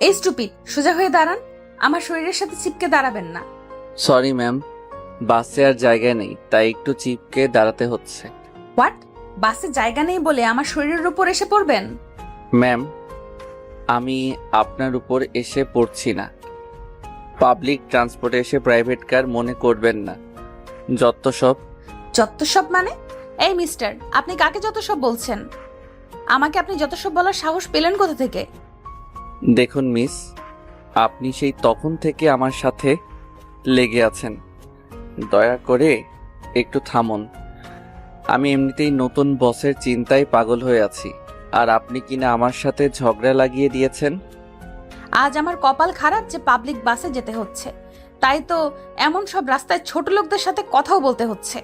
এই স্টুপিড, সোজা হয়ে দাঁড়ান। আমার শরীরের সাথে চিপকে দাঁড়াবেন না। সরি ম্যাম, বাসে আর জায়গা নেই, তাই একটু চিপকে দাঁড়াতে হচ্ছে। হোয়াট? বাসে জায়গা নেই বলে আমার শরীরের উপর এসে পড়বেন? ম্যাম, আমি আপনার উপর এসে পড়ছি না। পাবলিক ট্রান্সপোর্টে এসে প্রাইভেট কার মনে করবেন না। যত সব। যত সব মানে? এই মিস্টার, আপনি কাকে যত সব বলছেন? আমাকে আপনি যত সব বলার সাহস পেলেন কোথা থেকে? দেখুন মিস, আপনি সেই তখন থেকে আমার সাথে লেগে আছেন। দয়া করে একটু থামুন। আমি এমনিতেই নতুন বসের চিন্তায় পাগল হয়ে আছি, আর আপনি কিনা আমার সাথে ঝগড়া লাগিয়ে দিয়েছেন। আজ আমার কপাল খারাপ যে পাবলিক বাসে যেতে হচ্ছে, তাই তো এমন সব রাস্তায় ছোট লোকদের সাথে কথাও বলতে হচ্ছে।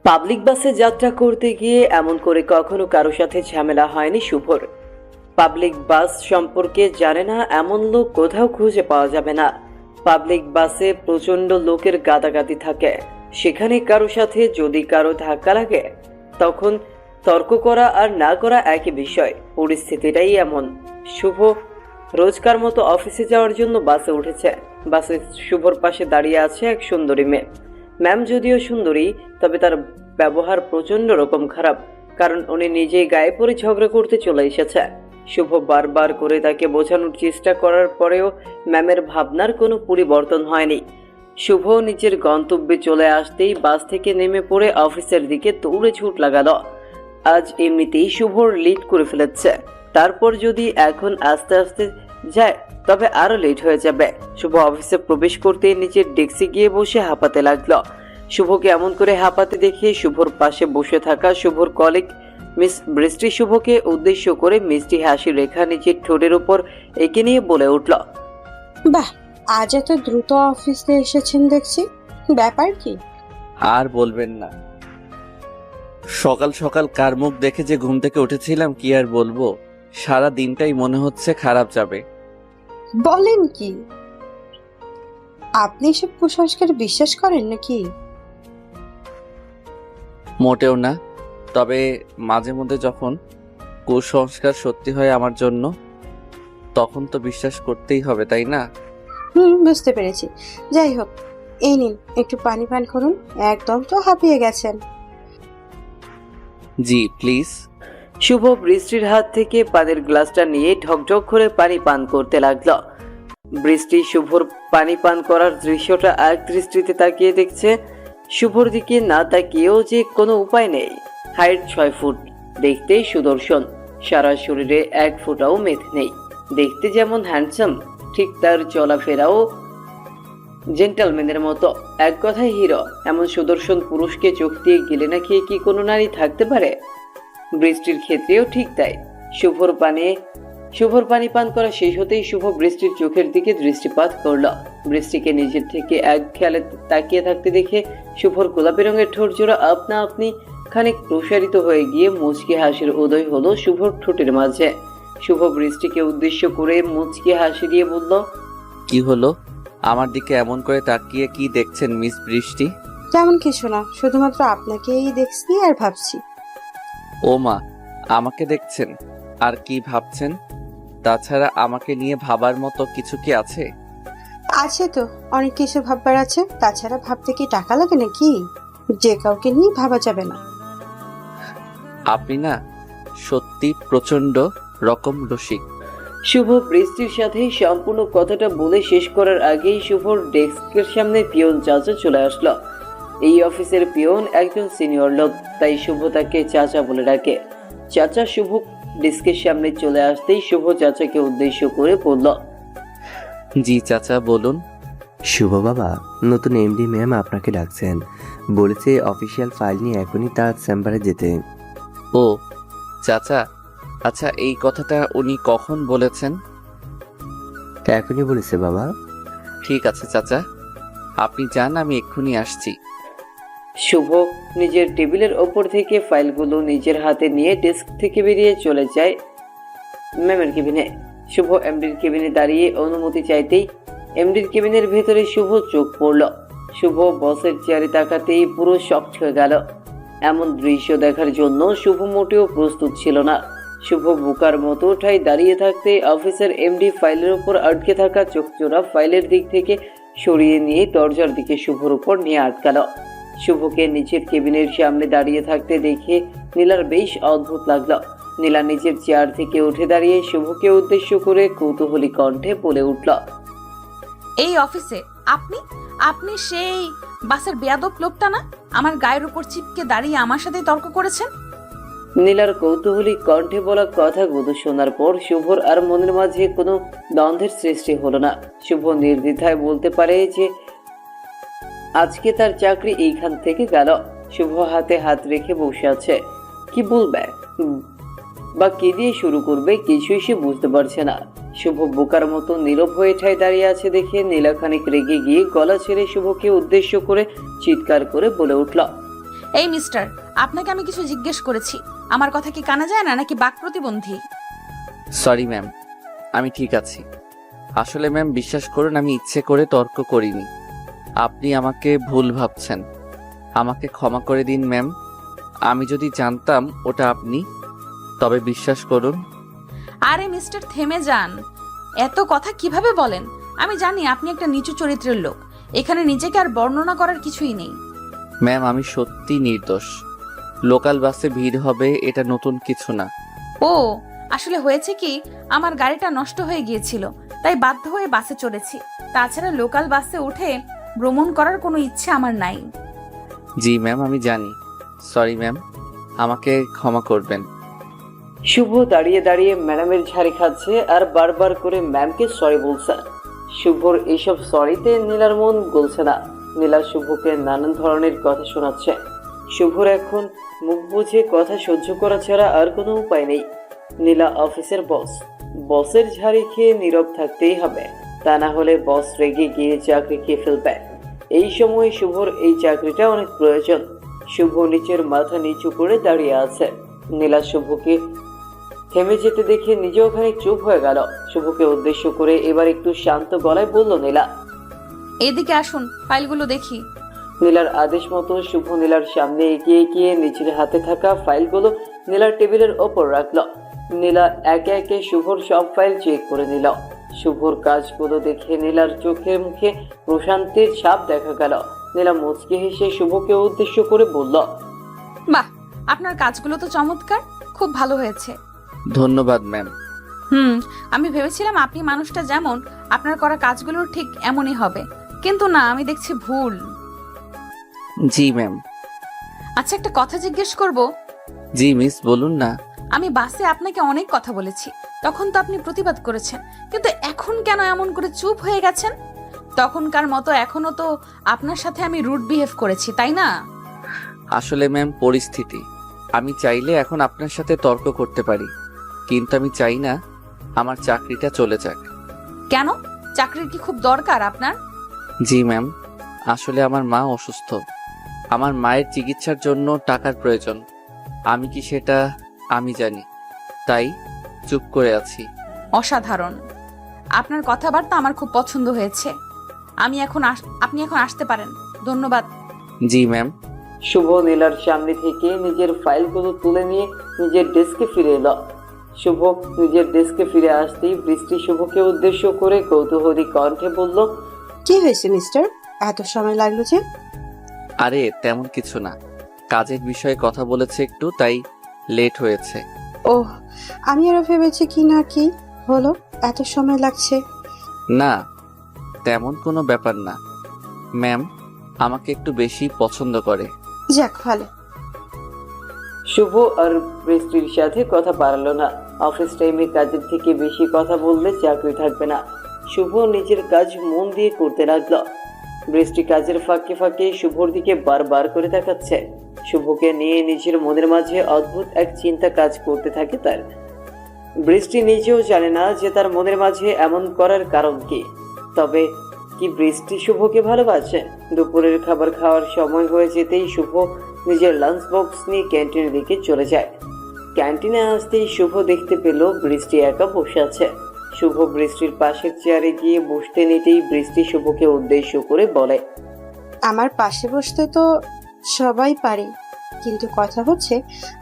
পাবলিক বাসে যাত্রা করতে গিয়ে এমন করে কখনো কারো সাথে ঝামেলা হয়নি শুভর। পাবলিক বাস সম্পর্কে জানে না এমন লোক কোথাও খুঁজে পাওয়া যাবে না। পাবলিক বাসে প্রচন্ড লোকের গাদাগাদি থাকে, সেখানে কারো সাথে যদি কারো ধাক্কা লাগে তখন তর্ক করা আর না করা একই বিষয়। পরিস্থিতিটাই এমন। শুভ রোজকার মতো অফিসে যাওয়ার জন্য বাসে উঠেছে। বাসে শুভর পাশে দাঁড়িয়ে আছে এক সুন্দরী মেয়ে। ম্যাম যদিও সুন্দরী, তবে তার ব্যবহার প্রচন্ড রকম খারাপ, কারণ উনি নিজেই গায়ে পড়ে ঝগড়া করতে চলে এসেছে। শুভ বারবার করে তাকে বোঝানোর চেষ্টা করার পরেও ম্যামের ভাবনার কোনো পরিবর্তন হয়নি। শুভ নিজের গন্তব্যে চলে আসতেই বাস থেকে নেমে পড়ে অফিসের দিকে দৌড়ে ছুট লাগালো। আজ এমনিতেই শুভর লেট করে ফেলেছে, তারপর যদি এখন আস্তে আস্তে যায় তবে আরো লেট হয়ে যাবে। শুভ অফিসে প্রবেশ করতে নিজের ডেস্কে গিয়ে বসে হাঁপাতে লাগলো। শুভকে এমন করে হাঁপাতে দেখে শুভর পাশে বসে থাকা শুভর কলিগ মিস বৃষ্টি শুভকে উদ্দেশ্য করে মিষ্টি হাসি রেখা নিজের ঠোঁটের উপর এঁকে নিয়ে বলে উঠল, বাহ, আজ এত দ্রুত অফিসে এসেছেন দেখছি, ব্যাপার কি? আর বলবেন না, সকাল সকাল কার মুখ দেখে যে ঘুম থেকে উঠেছিলাম কি আর বলবো। সারা দিনটাই মনে হচ্ছে খারাপ যাবে। বলেন কি? আপনি এসব কুসংস্কার বিশ্বাস করেন নাকি? মোটেও না, তবে মাঝে মধ্যে যখন কুসংস্কার সত্যি হয় আমার জন্য, তখন তো বিশ্বাস করতেই হবে, তাই না? বুঝতে পেরেছি। যাই হোক, এই নিন একটু পানি পান করুন, একদম তো হাঁপিয়ে গেছেন। জি প্লিজ। শুভ বৃষ্টির হাত থেকে পানির গ্লাসটা নিয়ে ঢকঢক করে পানি পান করতে লাগলো। বৃষ্টি শুভর পানি পান করার দৃশ্যটা এক দৃষ্টিতে তাকিয়ে দেখছে। শুভর দিকে না তাকিয়েও যে কোনো উপায় নেই। হাইট 6 ফুট, দেখতেই সুদর্শন, সারা শরীরে 1 ফুটাও মেদ নেই। দেখতে যেমন হ্যান্ডসাম, ঠিক তার চলাফেরাও জেন্টলম্যানের মতো। এক কথায় হিরো। এমন সুদর্শন পুরুষকে চোখ দিয়ে গিলে না খেয়ে কি কোনো নারী থাকতে পারে? বৃষ্টির ক্ষেত্রেও ঠিক তাই। শুভর পানি পান করা শেষ হতেই শুভ বৃষ্টির চোখের দিকে দৃষ্টিপাত করল। বৃষ্টিকে নিজের থেকে এক খেয়ালে তাকিয়ে থাকতে দেখে শুভর গোলাপি রঙের ঠোঁট জোড়া আপনা আপনি খানিক প্রসারিত হয়ে গিয়ে মুচকি হাসির উদয় হলো শুভর ঠোঁটের মাঝে। শুভ বৃষ্টিকে উদ্দেশ্য করে মুচকি হাসি দিয়ে বলল, কি হলো? আমার দিকে এমন করে তাকিয়ে কি দেখছেন মিস বৃষ্টি? তেমন কিছু না, শুধুমাত্র আপনাকেই দেখছি আর ভাবছি। ও মা, আমাকে দেখছেন আর কি ভাবছেন? তাছাড়া আমাকে নিয়ে ভাবার মতো কিছু কি আছে? আছে তো, অনেক কিছু ভাববার আছে। তাছাড়া ভাবতে কি টাকা লাগে নাকি? যে কাউকে নিয়ে ভাবা যাবে না। আপনি না সত্যি প্রচন্ড রকম রসিক। শুভ বৃষ্টির সাথে সম্পূর্ণ কথাটা বলে শেষ করার আগেই শুভর ডেস্কের সামনে পিয়ন চাচা চলে আসলো। এই অফিসের পিয়ন একজন সিনিয়র লোক, তাই শুভ তাকে চাচা বলে ডাকে। চাচা শুভ ডেস্কের সামনে চলে আসতেই শুভ চাচাকে উদ্দেশ্য করে বলল, জি চাচা বলুন। শুভ বাবা, নতুন এমডি ম্যাম আপনাকে ডাকছেন, বলেছে অফিসিয়াল ফাইল নিয়ে এখনই তার চেম্বারে যেতে। ও চাচা, আচ্ছা এই কথাটা উনি কখন বলেছেন? এখনই বলেছে বাবা। ঠিক আছে চাচা, আপনি যান, আমি এক্ষুনি আসছি। শুভ নিজের টেবিলের ওপর থেকে ফাইলগুলো নিজের হাতে নিয়ে ডেস্ক থেকে বেরিয়ে চলে যায় ম্যামের কেবিনে। শুভ এমডির কেবিনে দাঁড়িয়ে অনুমতি চাইতেই এমডির কেবিনের ভেতরে শুভ চোখ পড়ল। শুভ বসের চেয়ারে তাকাতেই পুরো শকড হয়ে গেল। এমন দৃশ্য দেখার জন্য শুভ মোটেও প্রস্তুত ছিল না। শুভ বোকার মতো ঠাই দাঁড়িয়ে থাকতে অফিসের এমডি ফাইলের উপর আটকে থাকা চোখচোরা ফাইলের দিক থেকে সরিয়ে নিয়ে দরজার দিকে শুভর উপর নিয়ে আটকালো। শুভকে নিচের কেবিনের সামনে দাঁড়িয়ে থাকতে দেখে নীলার বেশ অদ্ভুত লাগলো। নীলা নিজের চেয়ার থেকে উঠে দাঁড়িয়ে শুভকে উদ্দেশ্য করে কৌতূহলী কণ্ঠে বলে উঠল, এই অফিসে আপনি আপনি সেই বাসের বেয়াদব লোকটা না, আমার গায়ের উপর চিপকে দাঁড়িয়ে আমার সাথে তর্ক করেছেন? নীলার কৌতূহলী কণ্ঠে বলা কথাগুলো শোনার পর শুভর আর মনের মাঝে কোনো দ্বন্দ্বের সৃষ্টি হলো না। শুভ নির্দ্বিধায় বলতে পারে যে আজকে তার চাকরি এইখান থেকে গেল। শুভ হাতে হাত রেখে বসে আছে। কি বলবে বা কি দিয়ে শুরু করবে কিছুই সে বুঝতে পারছে না। শুভ বোকার মতো নীরব হয়ে ঠায় দাঁড়িয়ে আছে দেখে নীলা খানিক রেগে গিয়ে গলা ছেড়ে শুভকে উদ্দেশ্য করে চিৎকার করে বলে উঠল, এই মিস্টার, আপনাকে আমি কিছু জিজ্ঞেস করেছি, আমার কথা কি কানে যায় না নাকি বাক প্রতিবন্ধী? সরি ম্যাম, আমি ঠিক আছি। আসলে ম্যাম বিশ্বাস করুন আমি ইচ্ছে করে তর্ক করিনি। আপনি আমাকে ভুল ভাবছেন, আমাকে ক্ষমা করে দিন ম্যাম। আমি যদি জানতাম ওটা আপনি, তবে বিশ্বাস করুন। আরে মিস্টার থেমে যান, এত কথা কিভাবে বলেন? আমি জানি আপনি একটা নিচু চরিত্রের লোক, এখানে নিজেকে আর বর্ণনা করার কিছুই নেই। ম্যাম আমি সত্যি নির্দোষ। লোকাল বাসে ভিড় হবে এটা নতুন কিছু না। ও আসলে হয়েছে কি, আমার গাড়িটা নষ্ট হয়ে গিয়েছিল, তাই বাধ্য হয়ে বাসে চড়েছি। তাছাড়া লোকাল বাসে উঠে ভ্রমণ করার কোনো ইচ্ছে আমার নাই। জি ম্যাম আমি জানি। সরি ম্যাম, আমাকে ক্ষমা করবেন। শুভ দাঁড়িয়ে দাঁড়িয়ে ম্যাডামের ঝাড়ি খাচ্ছে আর বারবার করে ম্যামকে সরি বলছে। শুভর এইসব সরিতে নীলার মন গলছে না। নীলা শুভকে নানান ধরনের কথা শোনাচ্ছে। শুভর এখন মুখ বুঝে কথা সহ্য করা ছাড়া আর কোনো উপায় নেই। নীলা অফিসের বস, বসের ঝাড়ি খেয়ে নীরব থাকতেই হবে, তা না হলে বস রেগে গিয়ে চাকরি খেয়ে ফেলবে। এই সময় শুভর এই চাকরিটা অনেক প্রয়োজন। শুভ নিচের মাথা নিচু করে দাঁড়িয়ে আছে। নীলা শুভকে থেমে যেতে দেখে নিজেও খানিক চুপ হয়ে গেল। শুভকে উদ্দেশ্য করে এবার একটু শান্ত গলায় বলল, নীলা এদিকে আসুন, ফাইলগুলো দেখি। নীলার আদেশ মতো শুভ নীলার সামনে এগিয়ে গিয়ে নিচের হাতে থাকা ফাইলগুলো নীলার টেবিলের ওপর রাখলো। নীলা একে একে শুভর সব ফাইল চেক করে নিল। শুভর কাজগুলো দেখে নীলার চোখে মুখে প্রশান্তির ছাপ দেখা গেল। নীলা মুচকি হেসে শুভকে উদ্দেশ্য করে বলল, বাহ, আপনার কাজগুলো তো চমৎকার, খুব ভালো হয়েছে। ধন্যবাদ ম্যাম। আমি ভেবেছিলাম আপনি মানুষটা যেমন, আপনার করা কাজগুলো ঠিক এমনই হবে, কিন্তু না, আমি দেখছি ভুল। জি ম্যাম। আচ্ছা, একটা কথা জিজ্ঞেস করব? জি মিস বলুন না। আমি বাসে আপনাকে অনেক কথা বলেছি, তখন তো আপনি প্রতিবাদ করেছেন, কিন্তু এখন কেন এমন করে চুপ হয়ে গেছেন? তখনকার মতো এখনো তো আপনার সাথে আমি রুড বিহেভ করেছি, তাই না? আসলে ম্যাম পরিস্থিতি, আমি চাইলে এখন আপনার সাথে তর্ক করতে পারি, কিন্তু আমি চাই না আমার চাকরিটা চলে যাক। কেন? চাকরির কি খুব দরকার আপনার? জি ম্যাম, আসলে আমার মা অসুস্থ, আমার মায়ের চিকিৎসার জন্য টাকার প্রয়োজন। আমি কি সেটা আমি জানি, তাই চুপ করে আছি। অসাধারণ, আপনার কথাবার্তা আমার খুব পছন্দ হয়েছে। আপনি এখন আসতে পারেন, ধন্যবাদ। জি ম্যাম। শুভ নীলার সামনে থেকে নিজের ফাইলগুলো তুলে নিয়ে নিজের ডেস্কে ফিরে এলো। শুভ নিজের ডেস্কে ফিরে আসতেই বৃষ্টি শুভকে উদ্দেশ্য করে কৌতূহলী কণ্ঠে বলল, কি হয়েছে মিস্টার, এত সময় লাগলো যে? আরে তেমন কিছু না, কাজের বিষয়ে কথা বলেছে একটু, তাই লেট হয়েছে। ওহ, আমি আরো ভেবেছি কি না কি হলো এত সময় লাগছে। না, তেমন কোনো ব্যাপার না। ম্যাম আমাকে একটু বেশি পছন্দ করে। যাক ভালো। শুভ আর বৃষ্টির সাথে কথা বাড়ালো না। অফিস টাইমে কাজের থেকে বেশি কথা বললে চাকরি থাকবে না। শুভ নিজের কাজ মন দিয়ে করতে লাগলো। বৃষ্টি কাজের ফাঁকে ফাঁকে শুভর দিকে বারবার করে তাকাচ্ছে। শুভকে নিয়ে নিজের মনের মাঝে অদ্ভুত এক চিন্তা কাজ করতে থাকে তার। বৃষ্টি নিজেও জানে না যে তার মনের মাঝে এমন করার কারণ কি। তবে কি বৃষ্টি শুভকে ভালোবাসে? দুপুরের খাবার খাওয়ার সময় হয়ে যেতেই শুভ নিজের লাঞ্চ বক্স নিয়ে ক্যান্টিনের দিকে চলে যায়। ক্যান্টিনে আসতেই শুভ দেখতে পেল বৃষ্টি একা বসে আছে। শুভ বৃষ্টির পাশের চেয়ারে গিয়ে বসতে নিতেই বৃষ্টি শুভকে উদ্দেশ্য করে বলে, আমার পাশে বসতে তো সবাই পারে, কিন্তু কথা হচ্ছে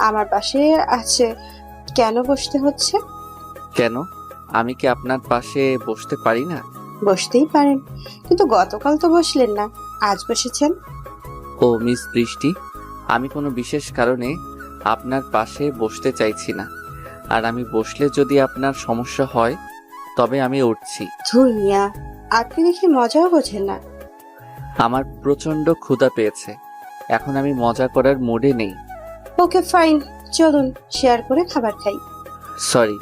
আমার পাশে আছে কেন বসতে হচ্ছে? কেন? আমি কি আপনার পাশে বসতে পারি না? বসতেই পারেন, কিন্তু গতকাল তো বসলেন না, আজ বসেছেন। ও মিস বৃষ্টি, আমি কোনো বিশেষ কারণে আপনার পাশে বসতে চাইছি না। আর আমি বসলে যদি আপনার সমস্যা হয় তবে আমি উঠছি। ধুর মিয়া, আপনি দেখি মজাও বোঝেন না। আমার প্রচণ্ড ক্ষুধা পেয়েছে, এখন আমি মজা করার মুডে নেই। ওকে ফাইন, চলুন শেয়ার করে খাবার খাই। সরি,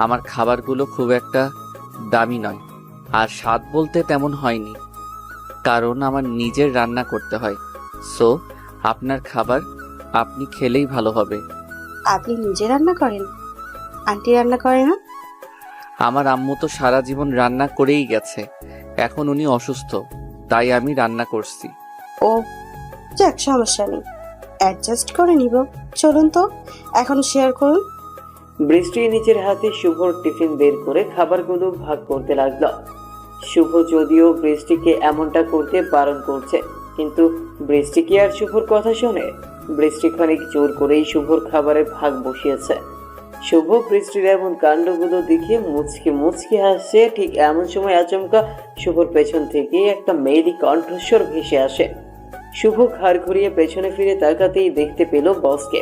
আমার খাবারগুলো খুব একটা দামি নয়, আর স্বাদ বলতে তেমন হয়নি, কারণ আমার নিজের রান্না করতে হয়। সো আপনার খাবার আপনি খেলেই ভালো হবে। আপনি নিজে রান্না করেন? আন্টি রান্না করে না? আমার আম্মু তো সারা জীবন রান্না করেই গেছে, এখন উনি অসুস্থ, তাই আমি রান্না করছি। ও যাক, সমস্যা নেই, অ্যাডজাস্ট করে নিব। চলুন তো এখন শেয়ার করুন। বৃষ্টি নিজের হাতে শুভর টিফিন বের করে খাবারগুলো ভাগ করতে লাগলো। শুভ যদিও বৃষ্টিকে এমনটা করতে বারণ করছে, কিন্তু বৃষ্টি কি আর শুভর কথা শোনে? বৃষ্টি খানিক জোর করেই শুভর খাবারের ভাগ বসিয়েছে। শুভ বৃষ্টির এমন কাণ্ডগুলো দেখে মুচকি মুচকি হাসছে। ঠিক এমন সময় আচমকা শুভর পেছন থেকে একটা মেয়েলি কণ্ঠস্বর ভেসে আসে। শুভ ঘাড় ঘুরিয়ে পেছনে ফিরে তাকাতেই দেখতে পেল বসকে।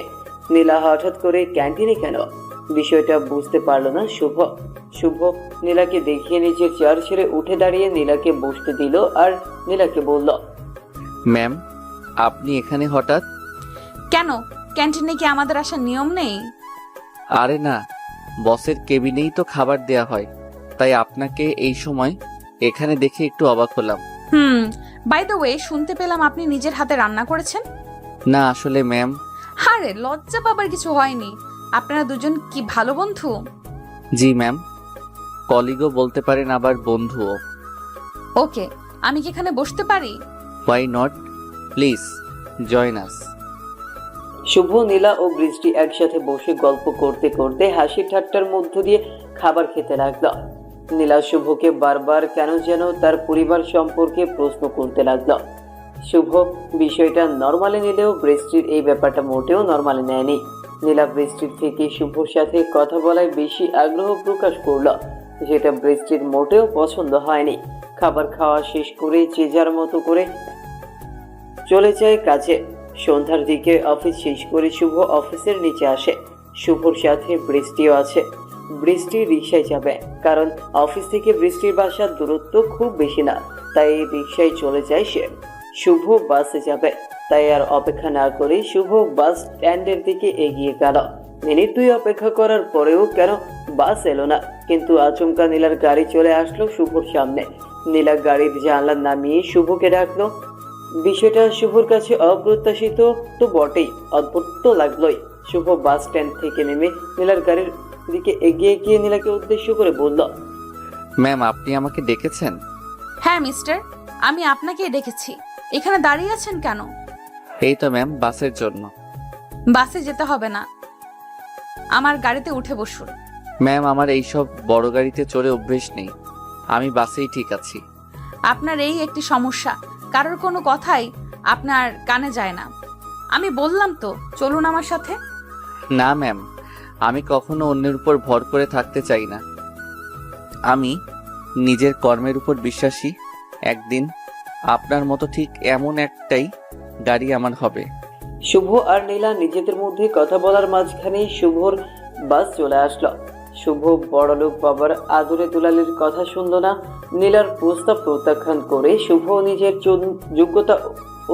নীলা হঠাৎ করে ক্যান্টিনে কেন, বিষয়টা বুঝতে পারল না শুভ। শুভ নীলাকে দেখিয়ে নিজের চেয়ার ছেড়ে উঠে দাঁড়িয়ে নীলাকে বসতে দিল আর নীলাকে বলল, ম্যাম, আপনি এখানে হঠাৎ? কেন, ক্যান্টিনে কি আমাদের আসার নিয়ম নেই? আরে না, বসের কেবিনেই তো খাবার দেয়া হয়, তাই আপনাকে এই সময় এখানে দেখে একটু অবাক হলাম। বাই দ্য ওয়ে, শুনতে পেলাম আপনি নিজের হাতে রান্না করেছেন। না আসলে ম্যাম। আরে লজ্জা পাবার কিছু হয়নি, আপনারা দুজন কি ভালো বন্ধু? জি ম্যাম, কলিগও বলতে পারেন, আবার বন্ধুও। ওকে, আমি কি এখানে বসতে পারি? Why not, please join us. Shubho, Nila ও বৃষ্টি একসাথে বসে গল্প করতে করতে হাসি ঠাট্টার মধ্য দিয়ে খাবার খেতে লাগলো। নীলা শুভকে বারবার কেন যেন তার পরিবার সম্পর্কে প্রশ্ন করতে লাগলো। শুভ বিষয়টা নর্মালি নিলেও বৃষ্টির এই ব্যাপারটা মোটেও নর্মালি নেয়নি। নীলা বৃষ্টির থেকে শুভর সাথে কথা বলায় বেশি আগ্রহ প্রকাশ করলো, যেটা বৃষ্টির মোটেও পছন্দ হয়নি। খাবার খাওয়া শেষ করে যে যার মতো করে চলে যায় কাজে। সন্ধ্যার দিকে অফিস শেষ করে শুভ অফিসের নিচে আসে। শুভর সাথে বৃষ্টিও আছে। বৃষ্টি রিকশায় যাবে, কারণ অফিস থেকে বৃষ্টির বাসার দূরত্ব খুব বেশি না, তাই রিকশায় চলে যায় সে। শুভ বাসে যাবে, তাই আর অপেক্ষা না করে শুভ বাস স্ট্যান্ডের দিকে এগিয়ে গেল। মিনিট 2 অপেক্ষা করার পরেও কেন বাস এলো না, কিন্তু আচমকা নীলার গাড়ি চলে আসলো শুভর সামনে। নীলা গাড়ির জানলা নামিয়ে শুভকে ডাকলো। বিষয়টা শুভর কাছে অপ্রত্যাশিত তো বটেই, অদ্ভুত তো লাগলোই। শুভ বাস স্ট্যান্ড থেকে নেমে নীলার গাড়ির দিকে এগিয়ে গিয়ে নীলাকে উদ্দেশ্য করে বলল, ম্যাম, আপনি আমাকে ডেকেছেন? হ্যাঁ মিস্টার, আমি আপনাকে ডেকেছি। এখানে দাঁড়িয়ে আছেন কেন? এই তো ম্যাম, বাসের জন্য। বাসে যেতে হবে না, আমার গাড়িতে উঠে বসুন। ম্যাম, আমার এইসব বড় গাড়িতে চড়ে অভ্যেস নেই, আমি বাসেই ঠিক আছি। আপনার এই একটি সমস্যা, কারোর কোনো কথাই আপনার কানে যায় না। আমি বললাম তো, চলুন আমার সাথে। না ম্যাম, আমি কখনো অন্যের উপর ভর করে থাকতে চাই না। আমি নিজের কর্মের উপর বিশ্বাসী। একদিন আপনার মতো ঠিক এমন একটাই গাড়ি আমার হবে। শুভ আর নীলা নিজেদের মধ্যে কথা বলার মাঝখানেই শুভর বাস চলে আসলো। শুভ বড়লোক বাবার আদরে দুলালের কথা শুনল না। নীলার প্রস্তাব প্রত্যাখ্যান করে শুভ নিজের যোগ্যতা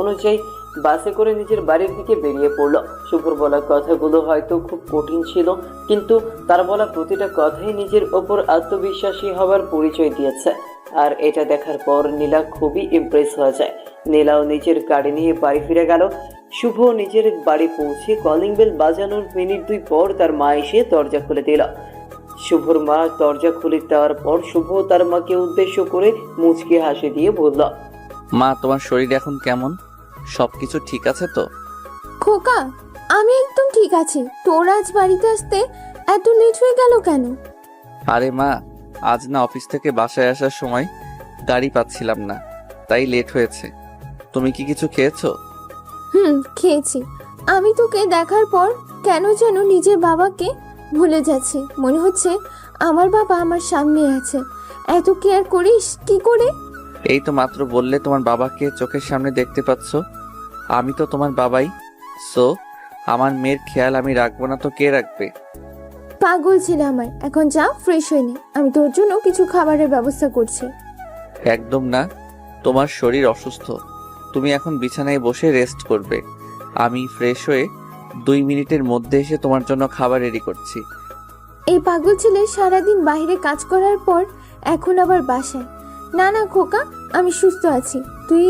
অনুযায়ী বাসে করে নিজের বাড়ির দিকে বেরিয়ে পড়লো। শুভর বলা কথাগুলো হয়তো খুব কঠিন ছিল, কিন্তু তার বলা প্রতিটা কথাই নিজের ওপর আত্মবিশ্বাসী হওয়ার পরিচয় দিয়েছে। আর এটা দেখার পর নীলা খুবই ইমপ্রেস হয়ে যায়। নীলাও নিজের গাড়ি নিয়ে বাড়ি ফিরে গেল। শুভ নিজের বাড়ি পৌঁছে কলিং বেল বাজানোর মিনিট 2 পর তার মা এসে দরজা খুলে দিল। শুভর মা দরজা খুলে দেওয়ার পর শুভ তার মাকে উদ্দেশ্য করে মুচকি হাসি দিয়ে বলল, মা, তোমার শরীর এখন কেমন? সবকিছু ঠিক আছে তো? খোকা, আমি একদম ঠিক আছি। তোর আজ বাড়িতে আসতে এত লেট হয়ে গেল কেন? আরে মা, আজ না অফিস থেকে বাসায় আসার সময় গাড়ি পাচ্ছিলাম না, তাই লেট হয়েছে। তুমি কি কিছু খেয়েছো? খেয়েছি। আমি তোকে দেখার পর কেন যেন নিজের বাবাকে ভুলে যাচ্ছি, মনে হচ্ছে আমার বাবা আমার সামনে আছে। এত কেয়ার করিস কি করে? এই তো মাত্র বললে তোমার বাবাকে চোখের সামনে দেখতে পাচ্ছ, আমি তো তোমার বাবাই। সো আমার মেয়ের খেয়াল আমি রাখবো না তো কে রাখবে? পাগল ছিল আমার। এখন যা, ফ্রেশ হয়ে নে, আমি তোর জন্য কিছু খাবারের ব্যবস্থা করছি। একদম না, তোমার শরীর অসুস্থ, তুমি এখন বিছানায় বসে রেস্ট করবে। আমি ফ্রেশ হয়ে 2 মিনিটের মধ্যে এসে তোমার জন্য খাবার রেডি করছি। এই পাগল ছেলে সারাদিন বাইরে কাজ করার পর এখন আবার বাসায়। না না খোকা, আমি সুস্থ আছি। তুই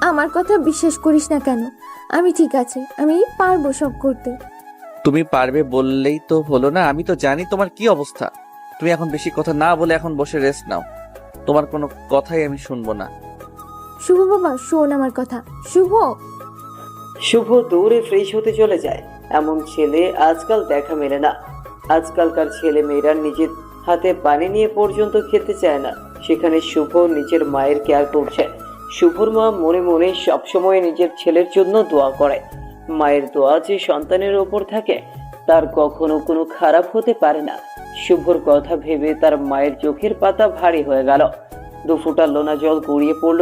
আমার কথা বিশ্বাস করিস না কেন? আমি ঠিক আছে, আমি পারবো সব করতে। তুমি পারবে বললেই তো হলো না, আমি তো জানি তোমার কি অবস্থা। তুমি এখন বেশি কথা না বলে এখন বসে রেস্ট নাও, তোমার কোনো কথাই আমি শুনবো না। শুভ বাবা, শোন আমার কথা। শুভ। শুভ দৌড়ে ফ্রেশ হতে চলে যায়। এমন ছেলে আজকাল দেখা মেলে না। আজকালকার ছেলে মেয়েরা নিজের হাতে পানি নিয়ে পর্যন্ত খেতে চায় না, সেখানে শুভ নিজের মায়ের কেয়ার করছে। শুভর মা মনে মনে সবসময় নিজের ছেলের জন্য দোয়া করে। মায়ের দোয়া যে সন্তানের ওপর থাকে তার কখনো কোনো খারাপ হতে পারে না। শুভর কথা ভেবে তার মায়ের চোখের পাতা ভারী হয়ে গেল। 2 ফোঁটা লোনা জল গড়িয়ে পড়ল।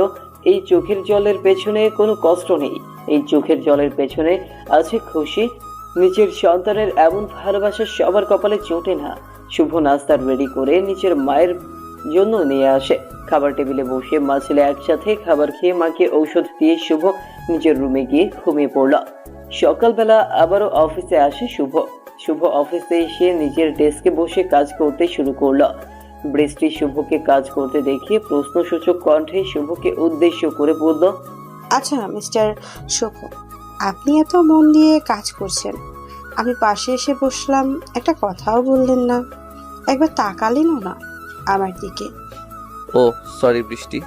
এই চোখের জলের পেছনে কোনো কষ্ট নেই, এই চোখের জলের পেছনে আছে খুশি। নিজের সন্তানের এমন ভালোবাসা সবার কপালে জোটে না। শুভ নাস্তা রেডি করে নিজের মায়ের জন্য নিয়ে আসে। খাবার টেবিলে বসে মা ছেলে একসাথে খাবার খেয়ে মাকে ঔষধ দিয়ে শুভ নিজের রুমে গিয়ে ঘুমিয়ে পড়ল। সকালবেলা আবারও অফিসে আসে শুভ। শুভ অফিসে এসে নিজের ডেস্কে বসে কাজ করতে শুরু করলো। বৃষ্টি শুভকে কাজ করতে দেখে প্রশ্নসূচক কণ্ঠে শুভকে উদ্দেশ্য করে বলল, আচ্ছা মিস্টার শুভ, আপনি এত মন দিয়ে কাজ করছেন, আমি পাশে এসে বসলাম, একটা কথাও বললেন না, একবার তাকালেনও না আমার দিকে। ও সরি বৃষ্টি,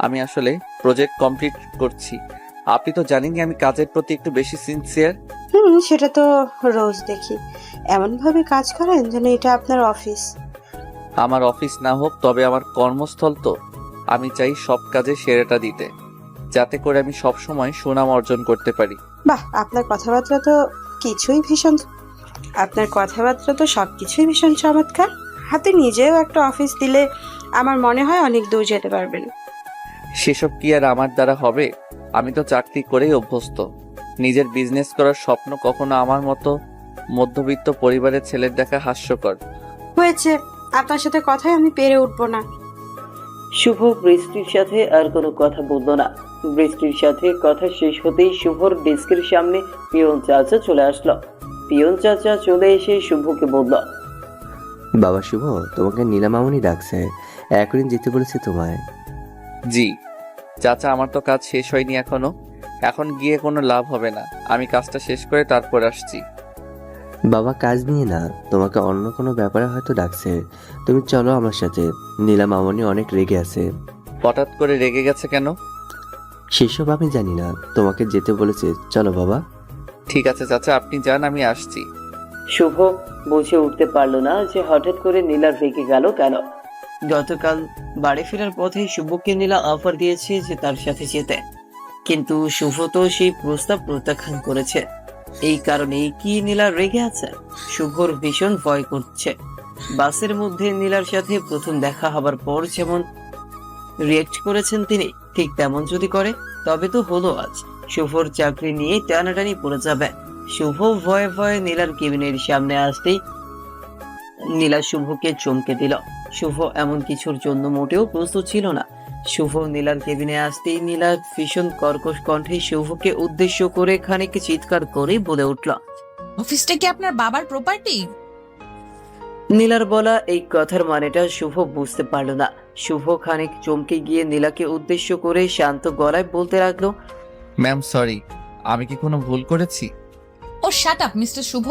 আমি আসলে প্রজেক্ট কমপ্লিট করছি। আপনি তো জানেনই আমি কাজের প্রতি একটু বেশি সিনসিয়ার। সেটা তো রোজ দেখি। এমনভাবে কাজ করেন যেন এটা আপনার অফিস। আমার অফিস না হোক, তবে আমার কর্মস্থল তো। আমি চাই সব কাজে সেরাটা দিতে, যাতে করে আমি সব সময় সুনাম অর্জন করতে পারি। বাহ, আপনার কথাবার্তা তো সবকিছুই ভীষণ চমৎকার। হাতে নিজেও একটা অফিস দিলে আমার মনে হয় অনেক দূর যেতে পারবেন। সেসব কি আর আমার দ্বারা হবে? আমি তো চাকরি করেই অভ্যস্ত। নিজের বিজনেস করার স্বপ্ন কখনো আমার মতো মধ্যবিত্ত পরিবারের ছেলের দেখা হাস্যকর। হয়েছে, আপনার সাথে কথাই আমি পেরে উঠবো না। শুভ বৃষ্টির সাথে আর কোনো কথা বলল না। বৃষ্টির সাথে কথা শেষ হতেই শুভর ডেস্কের সামনে পিয়ন চাচা চলে আসলো। পিয়ন চাচা চলে এসে শুভকে বলল, বাবা শুভ, তোমাকে নীলামামনি ডাকছে, এখনই যেতে বলেছে তোমায়। জি চাচা, আমার তো কাজ শেষ হয়নি এখনো। এখন গিয়ে কোনো লাভ হবে না, আমি কাজটা শেষ করে তারপর আসছি। বাবা কাজ নিয়ে না, তোমাকে অন্য কোনো ব্যাপারে হয়তো ডাকছে। তুমি চলো আমার সাথে, নীলামামনি অনেক রেগে আছে। হঠাৎ করে রেগে গেছে কেন? সেসব আমি জানি না, তোমাকে যেতে বলেছে, চলো বাবা। ঠিক আছে চাচা, আপনি যান, আমি আসছি। শুভ বুঝে উঠতে পারলো না যে হঠাৎ করে নীলা রেগে গেল কেন। গতকাল বাড়ি ফেরার পথে শুভকে নীলা অফার দিয়েছে যে তার সাথে যেতে, কিন্তু শুভ তো সেই প্রস্তাব প্রত্যাখ্যান করেছে। এই কারণেই কি নীলা রেগে আছে? শুভর ভীষণ ভয় করছে। বাসের মধ্যে নীলার সাথে প্রথম দেখা হবার পর যেমন রিয়েক্ট করেছেন তিনি, ঠিক তেমন যদি করে তবে তো হলো আজ শুভর চাকরি নিয়ে টানাটানি পড়ে যাবে। শুভ ভয়ে ভয়ে নীলার কেবিনের সামনে আসতেই নীলা শুভকে চমকে দিল। শুভ এমন কিছুর জন্য মোটেও প্রস্তুত ছিল না। শুভ নীলার কেবিনে আসতেই নীলা ভীষণ কর্কশ কণ্ঠে শুভকে উদ্দেশ্য করে খানিক চিৎকার করে বলে উঠল, অফিসটা কি আপনার বাবার প্রপার্টি? নীলার বলা এই কথার মানেটা শুভ বুঝতে পারল না। শুভ খানিক চমকে গিয়ে নীলাকে উদ্দেশ্য করে শান্ত গলায় বলতে লাগলো, ম্যাম সরি, আমি কি কোনো ভুল করেছি? ও শাট আপ মিস্টার শুভ,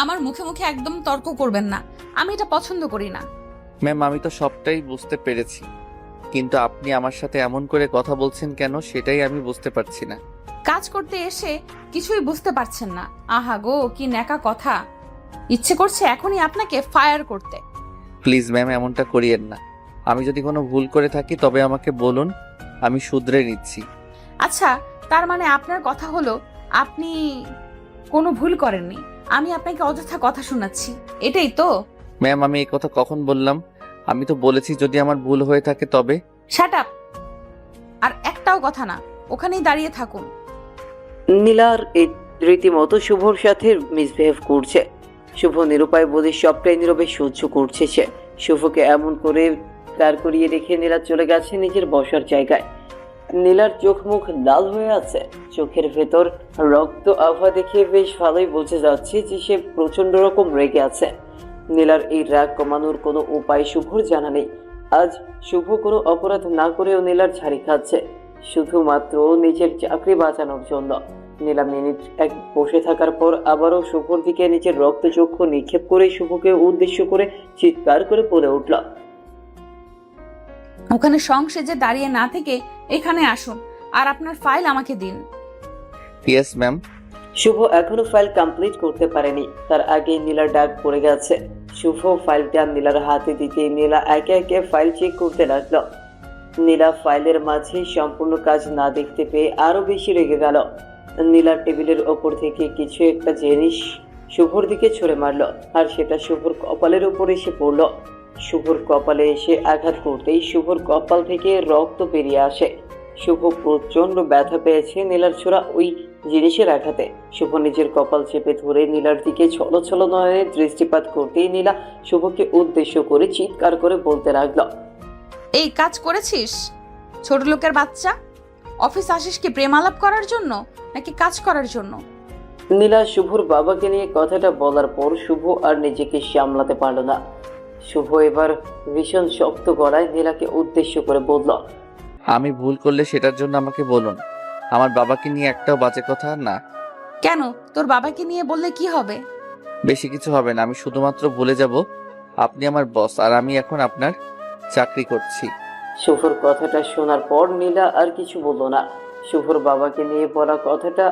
আমার মুখে মুখে একদম তর্ক করবেন না, আমি এটা পছন্দ করি না। ম্যাম আমি তো সবটাই বুঝতে পেরেছি, কিন্তু আপনি আমার সাথে এমন করে কথা বলছেন কেন সেটাই আমি বুঝতে পারছি না। কাজ করতে এসে কিছুই বুঝতে পারছেন না? আহা গো, কি ন্যাকা কথা! ইচ্ছে করছে এখনই আপনাকে ফায়ার করতে। প্লিজ ম্যাম এমনটা করিয়েন না। আমি যদি কোনো ভুল করে থাকি তবে আমাকে বলুন, আমি শুধরে নিচ্ছি। আচ্ছা, তার মানে আপনার কথা হলো আপনি কোনো ভুল করেননি। আমি আপনাকে অযথা কথা শোনাচ্ছি, এটাই তো? ম্যাম, আমি এই কথা কখন বললাম? আমি তো বলেছি যদি আমার ভুল হয়ে থাকে তবে। Shut up! আর একটাও কথা না, ওখানেই দাঁড়িয়ে থাকুন। নীলার এই রীতিমতো শুভর সাথে মিসবিহেভ করছে। শুভ নিরুপায় বলে সবটাই নীরবে সহ্য করছে সে। শুভকে এমন করে দাঁড় করিয়ে রেখে নীলা চলে গেছে নিজের বসার জায়গায়। নীলার চোখ মুখ লাল হয়ে আছে, চোখের ভেতর রক্ত আভা দেখে বেশ ভালোই বোঝা যাচ্ছে যে সে প্রচন্ড রকম রেগে আছে। নীলার এই রাগ কমানোর কোনো উপায় শুভর জানা নেই। আজ শুভ কোনো অপরাধ না করেও নীলার ঝাড়ি খাচ্ছে শুধুমাত্র নিজের চাকরি বাঁচানোর জন্য। নীলা মিনিট এক বসে থাকার পর আবারও শুভর দিকে নিজের রক্তচক্ষু নিক্ষেপ করে শুভকে উদ্দেশ্য করে চিৎকার করে বলে উঠল, ওখানে সংসেজে দাঁড়িয়ে না থেকে এখানে আসুন আর আপনার ফাইল আমাকে দিন। Yes ma'am. শুভ এখনো ফাইল কমপ্লিট করতে পারেনি, তার আগে নীলার ডাক পড়ে গেছে। শুভ ফাইলটা নীলার হাতে দিতে নীলা একে একে ফাইল চেক করতে লাগলো। নীলা ফাইলের মাঝে সম্পূর্ণ কাজ না দেখতে পেয়ে আরো বেশি রেগে গেল। নীলার টেবিলের ওপর থেকে কিছু একটা জিনিস শুভর দিকে ছুঁড়ে মারলো, আর সেটা শুভর কপালের উপর এসে পড়লো। শুভর কপালে এসে আঘাত করতেই শুভর কপাল থেকে রক্ত বেরিয়ে আসে। শুভ প্রচন্ড ব্যথা পেয়েছে নীলার ছোড়া ওই জিনিসের আঘাতে। শুভ নিজের কপাল চেপে ধরে নীলার দিকে ছলো ছলো নয়নে দৃষ্টিপাত করতেই নীলা শুভকে উদ্দেশ্য করে চিৎকার করে বলতে লাগলো, এই কাজ করেছিস ছোট লোকের বাচ্চা? অফিস আসিস কি প্রেম আলাপ করার জন্য নাকি কাজ করার জন্য? নীলা শুভর বাবাকে নিয়ে কথাটা বলার পর শুভ আর নিজেকে সামলাতে পারল না। শুভ এবার ভীষণ শক্ত গলায় নীলাকে উদ্দেশ্য করে বলল, আমি ভুল করলে সেটার জন্য আমাকে বলুন। আমার বাবাকে নিয়ে একটাও বাজে কথা না। কেন? তোর বাবাকে নিয়ে বললে কি হবে? বেশি কিছু হবে না, আমি শুধুমাত্র বলে যাব আপনি আমার বস আর আমি এখন আপনার চাকরি করছি। শুভর কথাটা শোনার পর নীলা আর কিছু বলল না। শুভর বাবাকে নিয়ে বলা কথাটা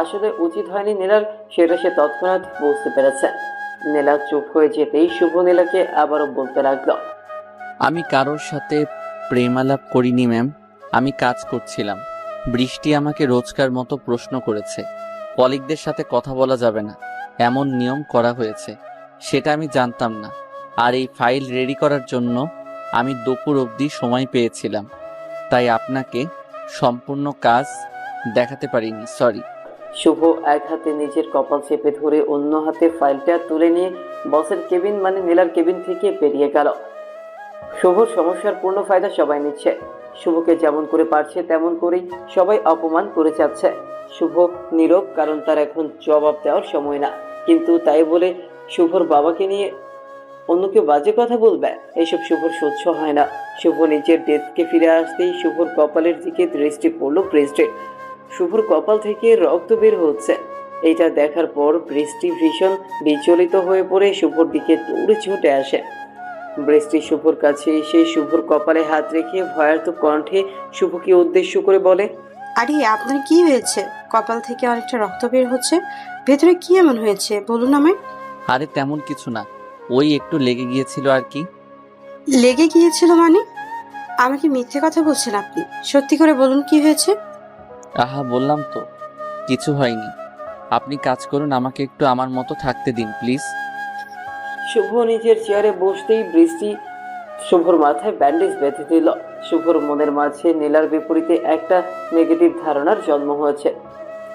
আসলে উচিত হয়নি নীলার, সেটা সে তৎক্ষণাৎ বুঝতে পেরেছে। নীলা চুপ হয়ে যেতেই শুভ নীলাকে আবারও বলতে লাগলো, আমি কারোর সাথে প্রেম আলাপ করিনি ম্যাম, আমি কাজ করছিলাম। বৃষ্টি আমাকে রোজকার মতো প্রশ্ন করেছে, কলিগদের সাথে কথা বলা যাবে না, এমন নিয়ম করা হয়েছে, সেটা আমি জানতাম না। আর এই ফাইল রেডি করার জন্য আমি দুপুর অবধি সময় পেয়েছিলাম, তাই আপনাকে সম্পূর্ণ কাজ দেখাতে পারিনি, সরি। শুভ এক হাতে নিজের কপাল চেপে ধরে অন্য হাতে ফাইলটা তুলে নিয়ে বসের কেবিন মানে নীলার কেবিন থেকে বেরিয়ে গেল। শুভর সমস্যার পূর্ণ ফায়দা সবাই নিচ্ছে। শুভকে যেমন করে পারছে তেমন করেই সবাই অপমান করে যাচ্ছে। শুভ নীরব, কারণ তার এখন জবাব দেওয়ার সময় না। কিন্তু তাই বলে শুভর বাবাকে নিয়ে অন্য কেউ বাজে কথা বলবে, এসব শুভর সহ্য হয় না। শুভ নিজের ডেস্কে ফিরে আসতেই শুভর কপালের দিকে দৃষ্টি পড়ল বৃষ্টির। শুভর কপাল থেকে রক্ত বের হচ্ছে। এটা দেখার পর বৃষ্টি ভীষণ বিচলিত হয়ে পড়ে শুভর দিকে দৌড়ে ছুটে আসে। বৃষ্টি শুভর কাছে এসে শুভর কপালে হাত রেখে ভয়ার্ত কণ্ঠে শুভকে উদ্দেশ্য করে বলে, আরে আপনার কি হয়েছে? কপাল থেকে অনেকটা রক্ত বের হচ্ছে, ভেতরে কি এমন হয়েছে বলুন আমায়। আরে তেমন কিছু না, ওই একটু লেগে গিয়েছিল আর কি। লেগে গিয়েছিল মানে? আমাকে মিথ্যে কথা বলছেন আপনি, সত্যি করে বলুন কি হয়েছে। আহা, বললাম তো কিছু হয়নি। আপনি কাজ করুন, আমাকে একটু আমার মতো থাকতে দিন প্লিজ। শুভ নিজের চেয়ারে বসতেই বৃষ্টি শুভর মাথায় ব্যান্ডেজ বেঁধে দিল। শুভর মনের মাঝে নীলার বিপরীতে একটা নেগেটিভ ধারণার জন্ম হয়েছে।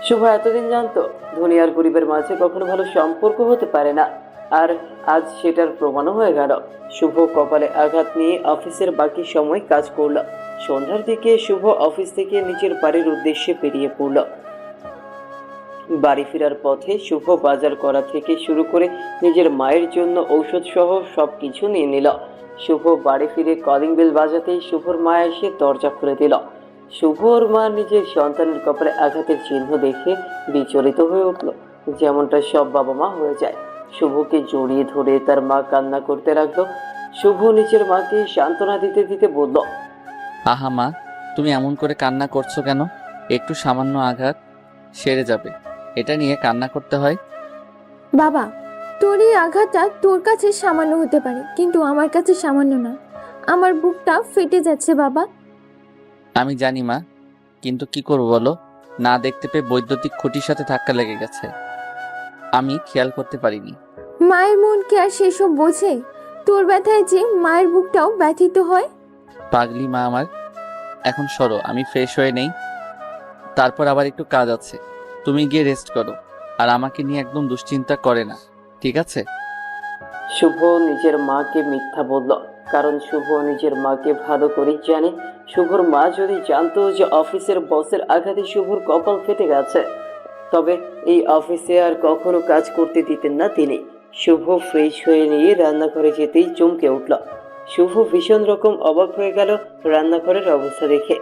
শুভ এতদিন জানতো ধনী আর গরিবের মাঝে কখনো ভালো সম্পর্ক হতে পারে না, আর আজ সেটার প্রমাণও হয়ে গেল। শুভ কপালে আঘাত নিয়ে অফিসের বাকি সময় কাজ করল। সন্ধ্যার দিকে শুভ অফিস থেকে নিজের বাড়ির উদ্দেশ্যে বেরিয়ে পড়ল। বাড়ি ফেরার পথে শুভ বাজার করা থেকে শুরু করে নিজের মায়ের জন্য ঔষধ সহ সবকিছু নিয়ে নিল। শুভ বাড়ি ফিরে কলিং বেল বাজাতেই শুভর মা এসে দরজা খুলে দিল। শুভর মা নিজের সন্তানের কপালে আঘাতের চিহ্ন দেখে বিচলিত হয়ে উঠল, যেমনটা সব বাবা মা হয়ে যায়। শুভকে জড়িয়ে ধরে তার মা কান্না করতে লাগলো। শুভ নিজের মাকে সান্ত্বনা দিতে দিতে বলল, আহা মা, তুমি এমন করে কান্না করছো কেন? একটু সামান্য আঘাত, সেরে যাবে, এটা নিয়ে কান্না করতে হয়? বাবা, তোর এই আঘাতটা তোর কাছে সামান্য হতে পারে, কিন্তু আমার কাছে সামান্য না। আমার বুকটা ফেটে যাচ্ছে বাবা। আমি জানি মা, কিন্তু কি করবো বলো, না দেখতে পেয়ে বৈদ্যুতিক খুঁটির সাথে ধাক্কা লেগে গেছে। আমি খেয়াল করতে পারিনি। মায়ের মন কি আর সেসব বোঝে? তোর ব্যথায় যে মায়ের বুকটাও ব্যথিত হয়। পাগলি মা আমার। এখন সরো, আমি ফ্রেশ হয়ে নেই, তারপর আবার একটু কাজ আছে। তুমি গিয়ে রেস্ট করো, আর আমাকে নিয়ে একদম দুশ্চিন্তা করে না, ঠিক আছে? শুভ নিজের মাকে মিথ্যা বলল, কারণ শুভ নিজের মাকে ভালো করেই জানে। শুভর মা যদি জানতো যে অফিসের বসের আঘাতে শুভর কপাল ফেটে গেছে, তবে এই অফিসে আর কখনো কাজ করতে দিতেন না তিনি। শুভ ফ্রেশ হয়ে নিয়ে রান্নাঘরে যেতেই চমকে উঠল। শুভ ভীষণ রকম অবাক হয়ে গেল রান্নাঘরের অবস্থা দেখে।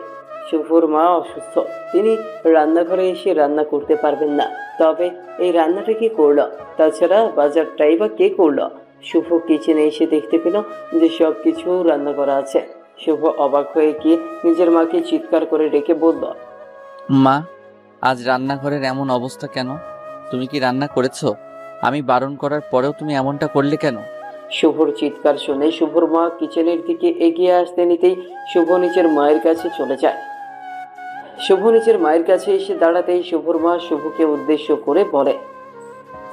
শুভর মা অসুস্থ, তিনি রান্নাঘরে এসে রান্না করতে পারবেন না, তবে এই রান্নাটা কি করলো? তাছাড়া বাজারটাই বা কে করলো? শুভ কিচেনে এসে দেখতে পেল যে সব কিছু রান্না করা আছে। শুভ অবাক হয়ে গিয়ে নিজের মাকে চিৎকার করে ডেকে বলল, মা, আজ রান্নাঘরের এমন অবস্থা কেন? তুমি কি রান্না করেছো? আমি বারণ করার পরেও তুমি এমনটা করলে কেন? শুভর চিৎকার শুনে শুভর মা কিচেনের দিকে এগিয়ে আসতে নিতেই শুভ নিজের মায়ের কাছে চলে যায়। শুভ নিজের মায়ের কাছে এসে দাঁড়াতেই শুভর মা শুভকে উদ্দেশ্য করে বলে,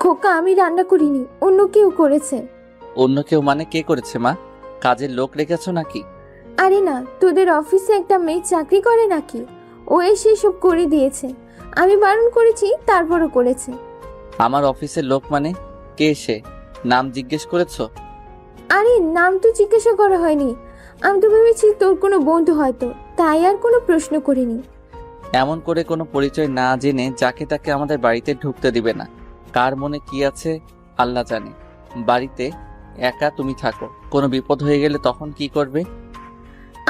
খোকা, আমি রান্না করিনি, অন্য কেউ করেছে। অন্য কেউ মানে কে করেছে মা? কাজের লোক রেখেছো নাকি? আরে না, তোদের অফিসে একটা মেয়ে চাকরি করে নাকি? ও এসে সব করে দিয়েছে। আমি বারণ করেছি, তারপরও করেছে। আমার অফিসের লোক মানে কে? সে নাম জিজ্ঞেস করেছো? আরে নাম তো জিজ্ঞাসা করা হয়নি। আমি তো ভেবেছি তোর কোনো বন্ধু হয়তো, তাই আর কোনো প্রশ্ন করিনি। এমন করে কোনো পরিচয় না জেনে যাকে তাকে আমাদের বাড়িতে ঢুকতে দিবে না। কার মনে কি আছে আল্লাহ জানে। বাড়িতে একা তুমি থাকো, কোনো বিপদ হয়ে গেলে তখন কি করবে?